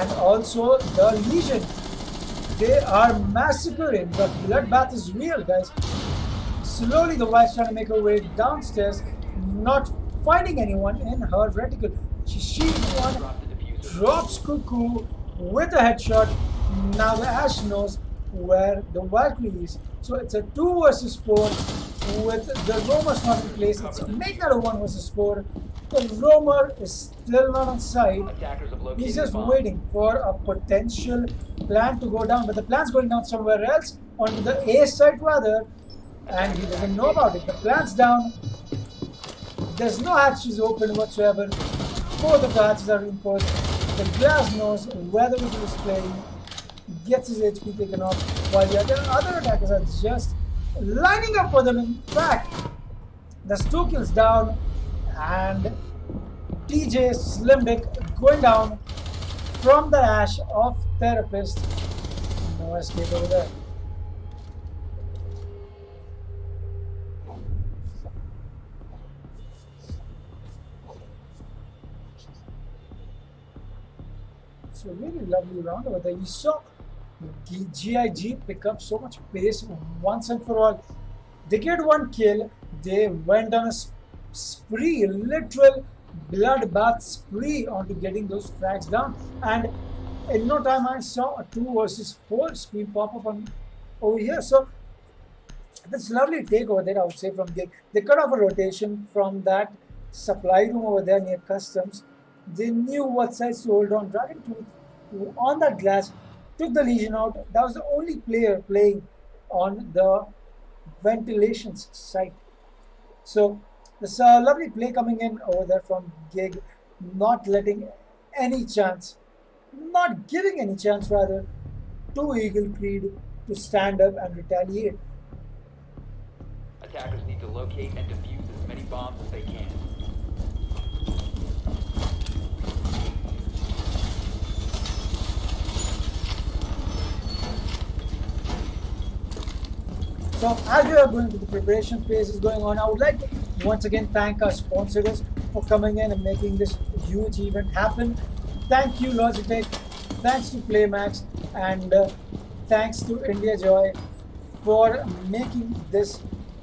and also the Legion. They are massacring. The bloodbath is real, guys. Slowly the wife's trying to make her way downstairs, not finding anyone in her reticle. She one drops Cuckoo with a headshot. Now the Ash knows where the Valkyrie is. So it's a 2 versus 4 with the Roamers not in place. Let's make that a 1 versus 4. The Roamer is still not on side. He's just waiting for a potential plan to go down. But the plan's going down somewhere else, onto the A side rather. And he doesn't know about it. The plan's down. There's no hatches open whatsoever. Both of the hatches are reinforced. The glass knows where the Wizard is playing. Gets his HP taken off, while the other attackers are just lining up for them. In fact, there's 2 kills down, and TJ Slim Dick going down from the Ash of Therapist. No escape over there. So really lovely round over there. You saw GIG pick up so much pace once and for all. They get 1 kill. They went on a spree, a literal bloodbath spree onto getting those frags down. And in no time I saw a 2 versus 4 screen pop up on over here. So that's lovely take over there, I would say, from Gig. They cut off a rotation from that supply room over there near customs. They knew what sides to hold on. Dragon 2 on that glass took the Legion out. That was the only player playing on the ventilation site. So there's a lovely play coming in over there from Gig, not letting any chance, not giving any chance rather, to Eagle Creed to stand up and retaliate. Attackers need to locate and defuse as many bombs as they can. So as we are going to the preparation phase is going on, I would like to once again thank our sponsors for coming in and making this huge event happen. Thank you Logitech, thanks to Playmax, and thanks to India Joy for making this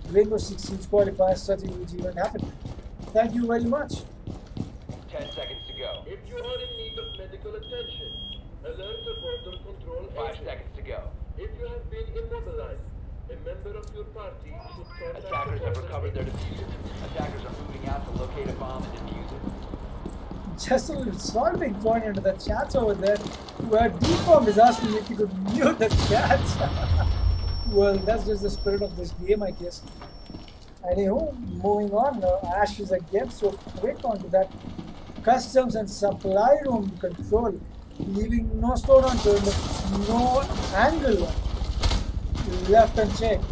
Rainbow Six Siege Qualifiers such a huge event happen. Thank you very much. 10 seconds to go. If you are in need of medical attention, alert the border control 5 agent. seconds to go. If you have been immobilized, a member of your party should contact Attackers the have border recovered their agent. diffuser. Attackers are moving out to locate a bomb and defuse it. Just a little solving point into the chats over there where Deformed is asking if you could mute the chats. Well, that's just the spirit of this game, I guess. Anywho, moving on, Ash is again so quick onto that customs and supply room control, leaving no stone unturned, no angle left unchecked.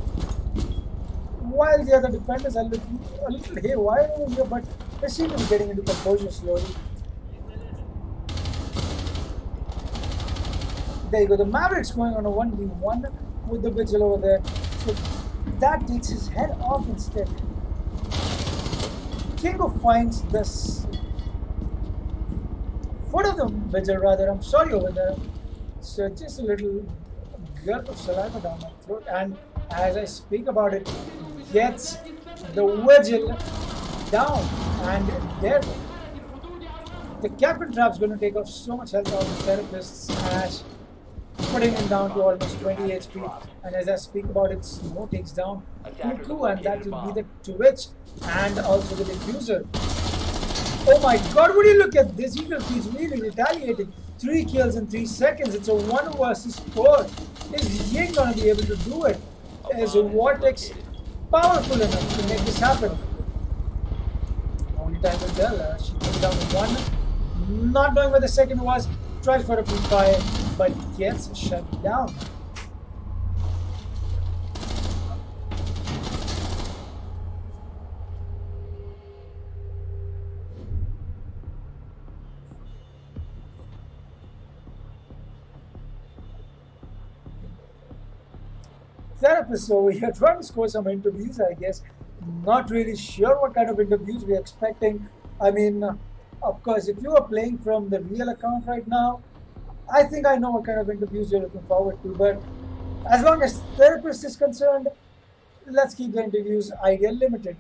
While the other defenders are looking a little haywire over here, but they seem to be getting into composure slowly. There you go, the Maverick's going on a 1v1 with the Vigil over there. So that takes his head off instead. Kingo finds this foot of the Vigil rather, I'm sorry over there. So just a little gulp of saliva down my throat, and as I speak about it, gets the Vigil down, and there the Captain Trap's going to take off so much health out of the Therapist's Ash, putting him down to almost 20 HP, and as I speak about it, Snow takes down Cuckoo, and that will be the Twitch and also the Diffuser. Oh my god, would you look at this? Eagle is really retaliating. 3 kills in 3 seconds. It's a 1 versus 4. Is Ying gonna be able to do it? Is Vortex powerful enough to make this happen? Only time will tell. She took down 1. Not knowing where the second was. Tries for a pre-fire, but gets shut down. Therapist over here trying to score some interviews, I guess. Not really sure what kind of interviews we're expecting. I mean, of course, if you are playing from the real account right now, I think I know what kind of interviews you're looking forward to. But as long as Therapist is concerned, let's keep the interviews idea limited.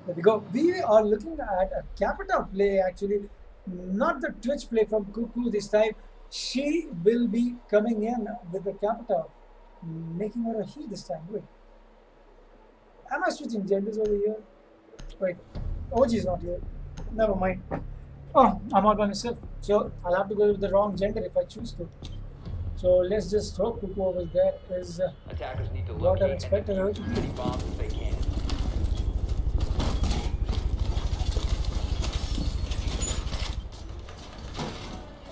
There we go. We are looking at a Capita play actually, not the Twitch play from Cuckoo this time. She will be coming in with the Capita, making her a he this time. Wait. Am I switching genders over here? Wait. OG is not here. Never mind. Oh, I'm out by myself. So I'll have to go with the wrong gender if I choose to. So let's just hope Cuckoo over there is Attackers need to what I locate expected her to as many be. bombs as they can.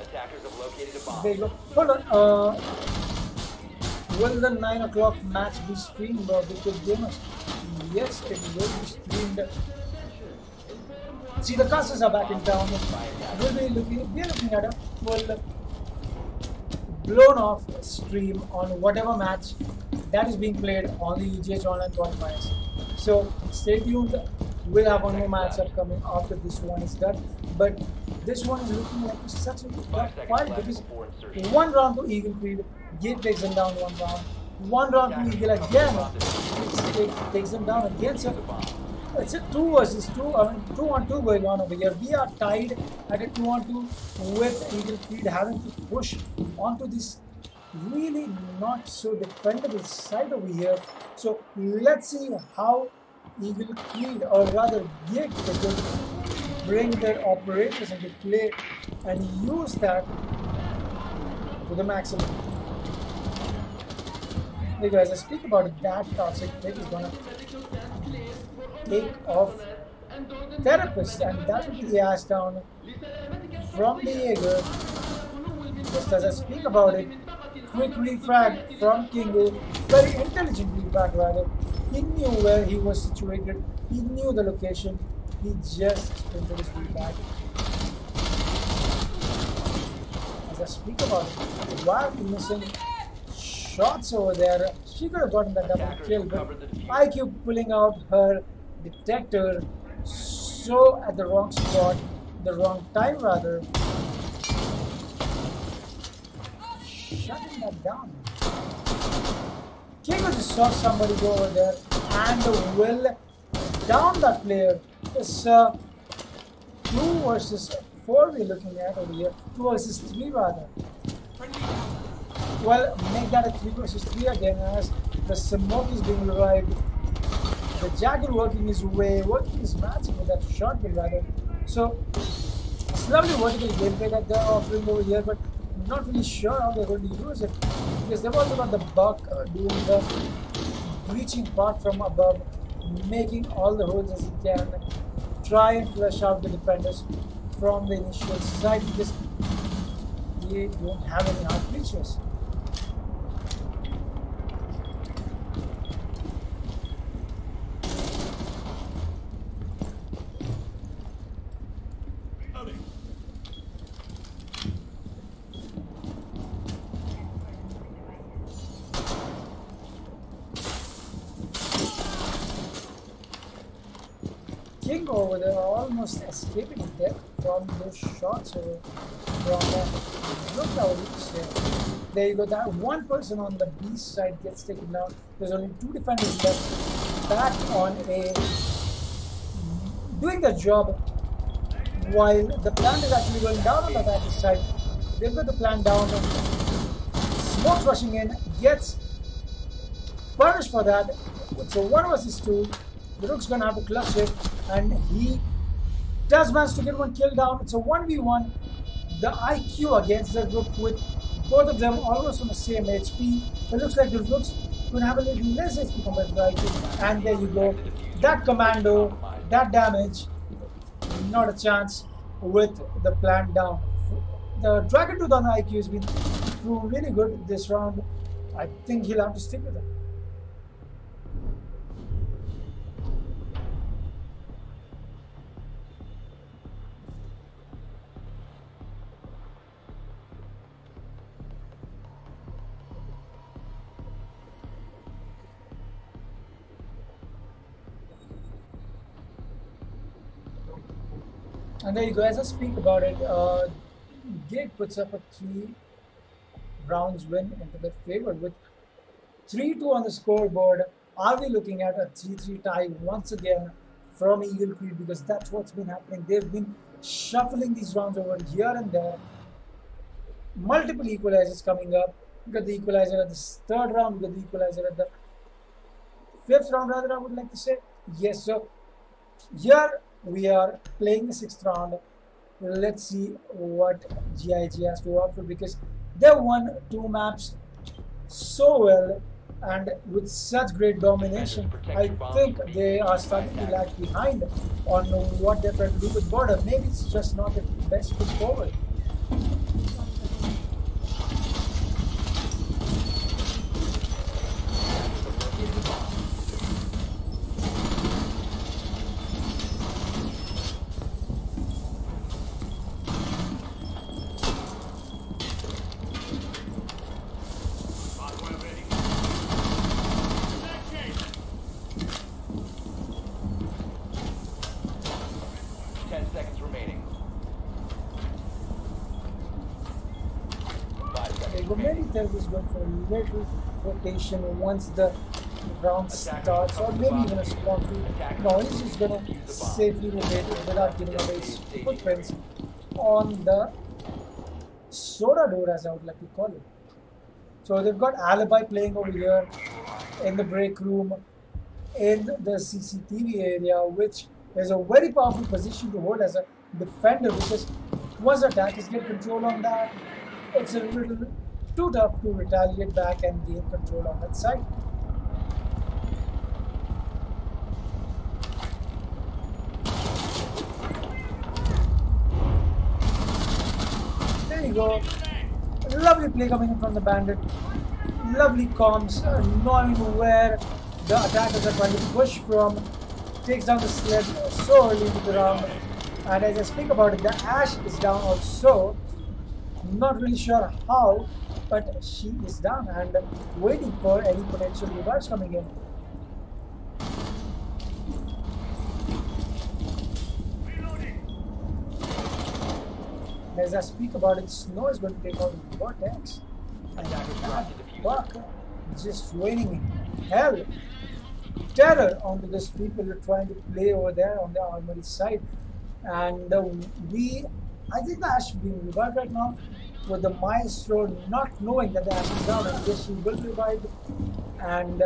Attackers have located a bomb. There you go. Hold on. Will the 9 o'clock match be streamed with the gamers? Yes, it will be streamed. See, the casters are back in town. We are looking at a full blown off stream on whatever match that is being played on the EGH Online Qualifiers. So stay tuned. We'll have one more match upcoming after this one is done. But this one is looking like such a tough fight because 1 round to Eagle Creed, Gate takes them down 1 round. 1 round to Eagle again, it takes them down again. So it's a 2 versus 2, 2-on-2 going on over here. We are tied at a 2-on-2 with Eagle Creed having to push onto this really not so defendable side over here. So let's see how Eagle Creed, or rather Gate, is going to bring their operators into play and use that to the maximum. As I speak about it, that toxic play is going to take off Therapist, and that will be the ass down from the Jaeger. Just as I speak about it, quick refrag from Kingo, very intelligent refrag rather. He knew where he was situated, he knew the location, He just sprinted his way back. As I speak about it, wildly missing shots over there. She could have gotten that double kill, but IQ pulling out her detector so at the wrong spot, the wrong time rather. Shutting that down. Kingo just saw somebody go over there and will down that player. It's 2 versus 4 we're looking at over here. 2 versus 3 rather. Well, make that a 3 versus 3 again as the smoke is being revived. The Jagger working his way, working his magic with that shotgun rather. So it's lovely vertical gameplay that they're offering over here, but I'm not really sure how they're going to use it because they've also got the Buck doing the breaching part from above, making all the holes as he can, try and flush out the defenders from the initial side because they don't have any hard breaches. King over there almost escaping death from those shots over from look how it looks here. There you go, that one person on the B side gets taken down. There's only 2 defenders left back on A doing the job while the plant is actually going down on the back side. They've got the plant down and Smoke's rushing in, gets punished for that. So 1 versus 2. The Rook's gonna have to clutch it, and he does manage to get 1 kill down. It's a 1v1. The IQ against the Rook with both of them almost on the same HP. It looks like the Rook's gonna have a little less HP compared to the IQ. And there you go. That commando, that damage, not a chance with the plant down. The Dragon Tooth on the IQ has been proved really good this round. I think he'll have to stick with it. And there you go, as I speak about it, Gig puts up a 3 rounds win into their favor with 3-2 on the scoreboard. Are we looking at a 3-3 tie once again from Eagle Creed? Because that's what's been happening. They've been shuffling these rounds over here and there. Multiple equalizers coming up. We got the equalizer at the 3rd round, we got the equalizer at the 5th round rather, I would like to say. Yes, so here we are playing the 6th round. Let's see what GIG has to offer because they won 2 maps so well and with such great domination. I think they are starting to lag behind on what they're trying to do with border. Maybe it's just not the best foot forward. Maybe they're just going for a little rotation once the round starts, or maybe even a spawn through. No, he's just gonna safely rotate without giving away his footprints on the soda door, as I would like to call it. So they've got Alibi playing over here in the break room in the CCTV area, which is a very powerful position to hold as a defender because once attackers get control on that, it's a little too tough to retaliate back and gain control on that side. There you go. Lovely play coming in from the Bandit. Lovely comms, knowing where the attackers are trying to push from. takes down the sled so early into the round. And as I speak about it, the Ash is down also. Not really sure how, but she is down and waiting for any potential revives coming in. As I speak about it, Snow is going to take out Vortex. And that buck just raining hell, terror onto these people who are trying to play over there on the Armory side. And I think the Ash is being revived right now, with the Maestro not knowing that the Ash is down, and yes, she will revive. And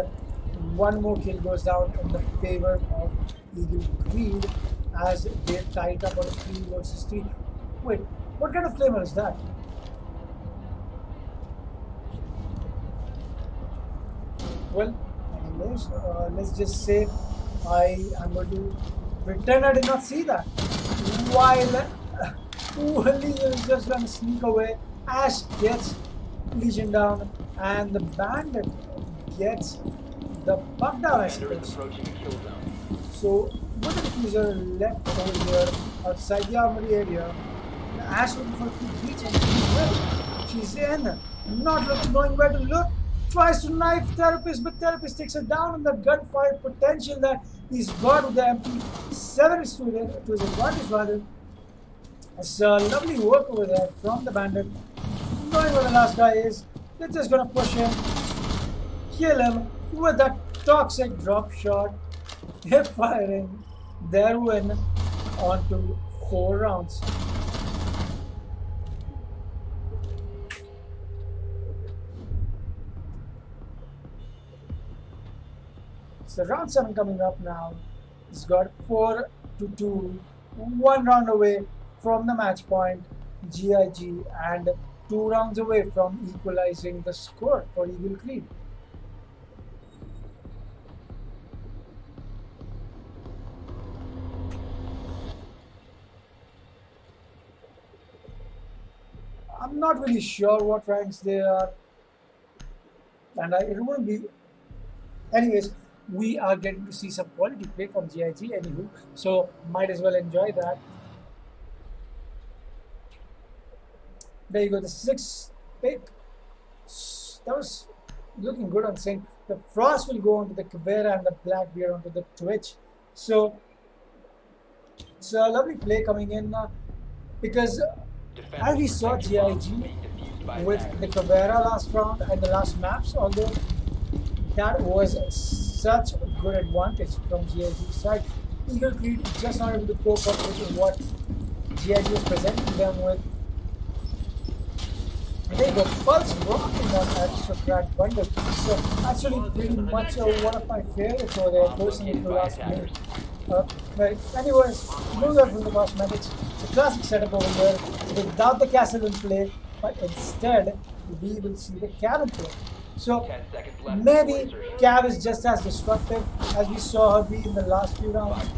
one more kill goes down in the favor of Eagle Creed as they tied up on a 3 versus 3. Wait, what kind of flamer is that? Well, anyways, let's just say I am going to pretend I did not see that. While Wooly is just going to sneak away, Ash gets Legion down, and the Bandit gets the buck down, I suppose. So, with the diffuser left over here outside the armory area, Ash looking for a quick reach, and she's in, not knowing where to look. Tries to knife Therapist, but Therapist takes her down, and the gunfire potential that he's got with the MP7 is to his advantage rather. It's lovely work over there from the Bandit. Knowing where the last guy is, they're just gonna push him, kill him with that toxic drop shot. They're firing their win onto 4 rounds. So round 7 coming up now. It's got 4-2, 1 round away from the match point, GIG, and 2 rounds away from equalizing the score for Eagle Creed. I'm not really sure what ranks they are, and it wouldn't be. Anyways, we are getting to see some quality play from GIG anywho, so might as well enjoy that. There you go, the 6th pick. That was looking good on Sync. The Frost will go onto the Caveira and the Blackbeard onto the Twitch. So it's a lovely play coming in because as we saw GIG with the Caveira last round and the last maps, although that was such a good advantage from GIG's side, Eagle Creed just not able to cope up with what GIG was presenting them with. There you go, Pulse rocking on Aristocrat Bundle. So actually pretty much one of my favorites over there, personally for last minute. But anyways, moving on from the cosmetics, it's a classic setup over here without the castle in play, but instead we will see the cabin play. So maybe Cav is just as destructive as we saw her be in the last few rounds.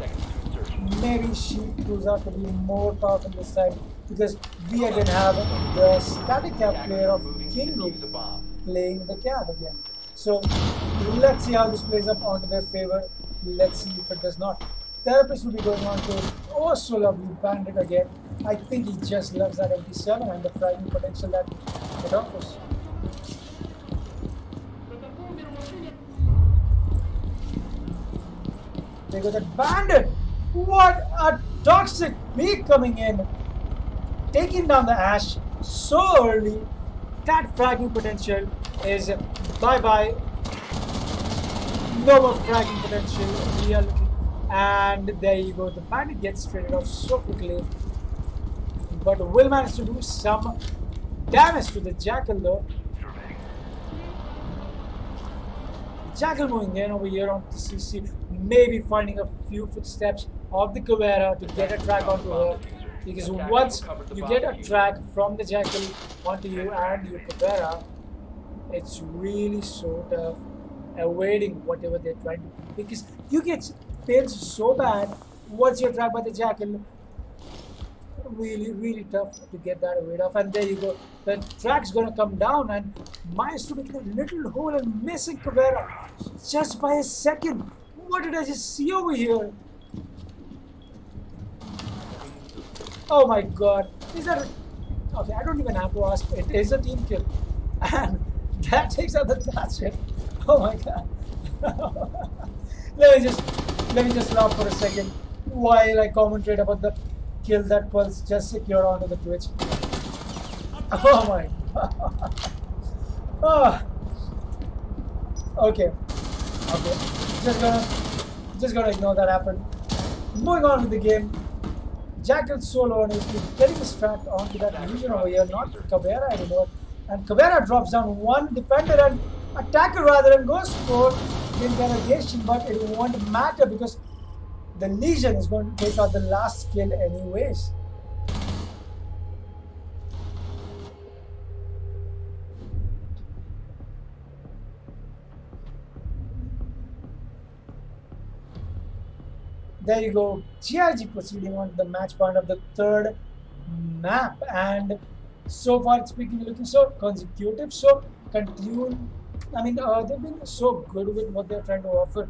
Maybe she proves out to be more powerful this time because we again have the static Cav player of Kingu playing the Cav again. So let's see how this plays up onto their favor. Let's see if it does not. Therapist will be going on to oh so lovely Bandit again. I think he just loves that MP7 and the frightening potential that it offers. They got that Bandit! What a toxic peak coming in! Taking down the Ash so early. That fragging potential is bye-bye. No more fragging potential. We are looking. And there you go. The Bandit gets traded off so quickly. But will manage to do some damage to the Jackal though. Jackal moving in over here on the CC, maybe finding a few footsteps of the Caveira to get a track onto her. Because once you get a track from the Jackal onto you and your Caveira, it's really so tough avoiding whatever they're trying to do. Because you get paid so bad once you're tracked by the Jackal. Really tough to get that away off. And there you go. The track's gonna come down and Maestro making a little hole and missing Caveira just by a second. What did I just see over here? Oh my god. Is that... Okay, I don't even have to ask. It is a team kill. And that takes out the target. Oh my god. let me just laugh for a second while I commentate about the kill that Pulse just secured onto the Twitch. Oh my god. Oh. Okay. Okay. Just gonna ignore that happened. Moving on with the game. Jackal solo and is getting distracted onto that illusion over here, not Cabrera anymore. And Cabrera drops down one defender and attacker rather and goes for the interrogation, but it won't matter because the Legion is going to take out the last kill anyways. There you go, GIG proceeding on to the match point of the third map, and so far it's looking so consecutive, so continued. I mean, they've been so good with what they're trying to offer.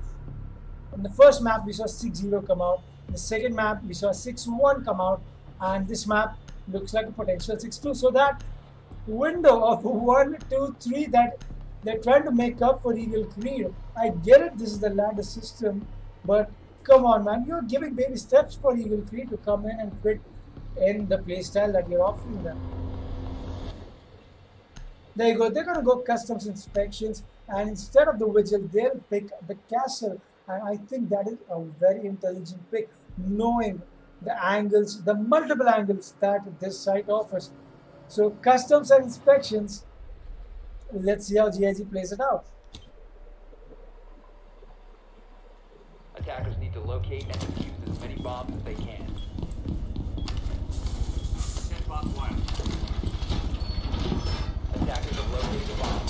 In the first map, we saw 6-0 come out. In the second map, we saw 6-1 come out, and this map looks like a potential 6-2. So that window of 1, 2, 3 that they're trying to make up for Eagle Creed. I get it, this is the ladder system, but come on, man, you're giving baby steps for Eagle Creed to come in and fit in the playstyle that you're offering them. There you go, they're going to go customs inspections, and instead of the vigil, they'll pick the castle. And I think that is a very intelligent pick, knowing the angles, the multiple angles that this site offers. So customs and inspections, let's see how GIG plays it out. Attackers need to locate and defuse as many bombs as they can. Attackers have located the bomb.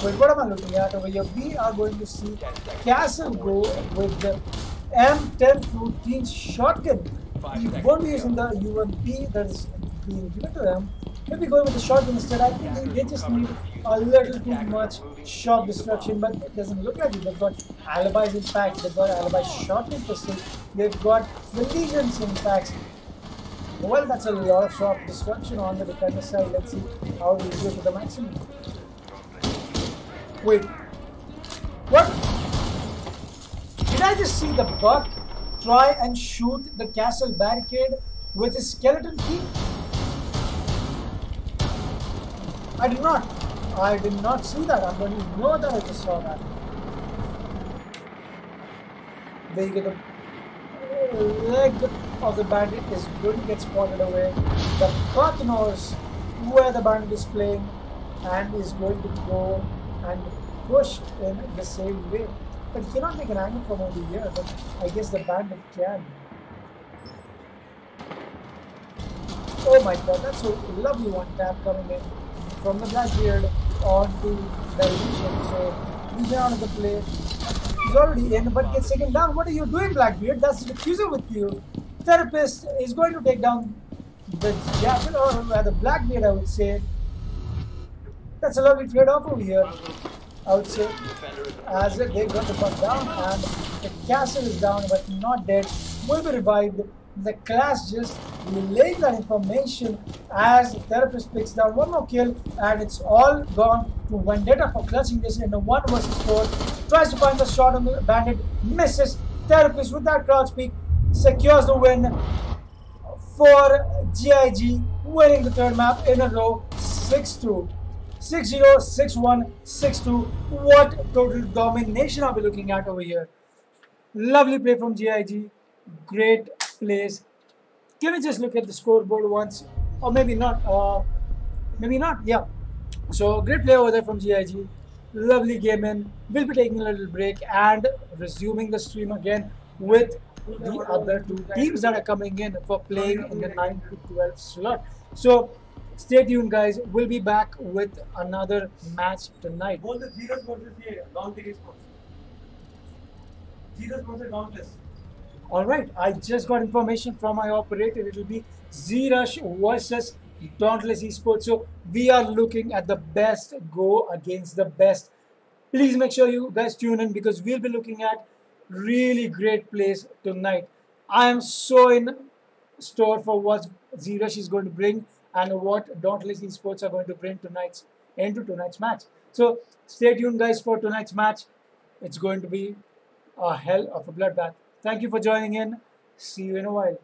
But what am I looking at over here? We are going to see Castle go with the M1014 shotgun. He won't be using the UMP that is being given to them. Maybe going with the shotgun instead. I think they just need a little too much shot destruction, but it doesn't look like it. They've got alibis in packs, they've got alibi shotgun pistol, they've got the Legions in packs. Well, that's a lot of shot destruction on the defender side. Let's see how we go to the maximum. Wait, what? Did I just see the Buck try and shoot the castle barricade with his skeleton key? I did not. I did not see that. I'm going to ignore that I just saw that. There you go. The leg of the bandit is going to get spotted away. The Buck knows where the bandit is playing and is going to go and push in the same way. But he cannot make an angle from over here, but I guess the bandit can. Oh my god, that's a lovely one tap coming in from the Blackbeard onto the Legion. So Legion out of the play. He's already in, but gets taken down. What are you doing, Blackbeard? That's the diffuser with you. Therapist is going to take down the Jackal, or rather Blackbeard, I would say. That's a lovely trade-off over here, I would say, as they got the Buck down and the castle is down but not dead, will be revived. The class just relaying that information as the Therapist picks down one more kill, and it's all gone to Vendetta for clutching this in a 1 versus 4. Tries to find the shot on the bandit, misses. Therapist with that crouch peek secures the win for GIG, winning the third map in a row, 6-2. 6-0, 6-1, 6-2. What total domination are we looking at over here? Lovely play from GIG. Great plays. Can we just look at the scoreboard once? Or maybe not. Maybe not. Yeah. So great play over there from GIG. Lovely game in. We'll be taking a little break and resuming the stream again with the other two teams that are coming in for playing in the 9 to 12 slot. So stay tuned, guys. We'll be back with another match tonight. Jesus versus Dauntless. All right, I just got information from my operator. It will be Z-Rush versus Dauntless Esports. So we are looking at the best go against the best. Please make sure you guys tune in because we'll be looking at really great plays tonight. I am so in store for what Z-Rush is going to bring and what Dauntless Esports are going to bring into tonight's match. So stay tuned, guys, for tonight's match. It's going to be a hell of a bloodbath. Thank you for joining in. See you in a while.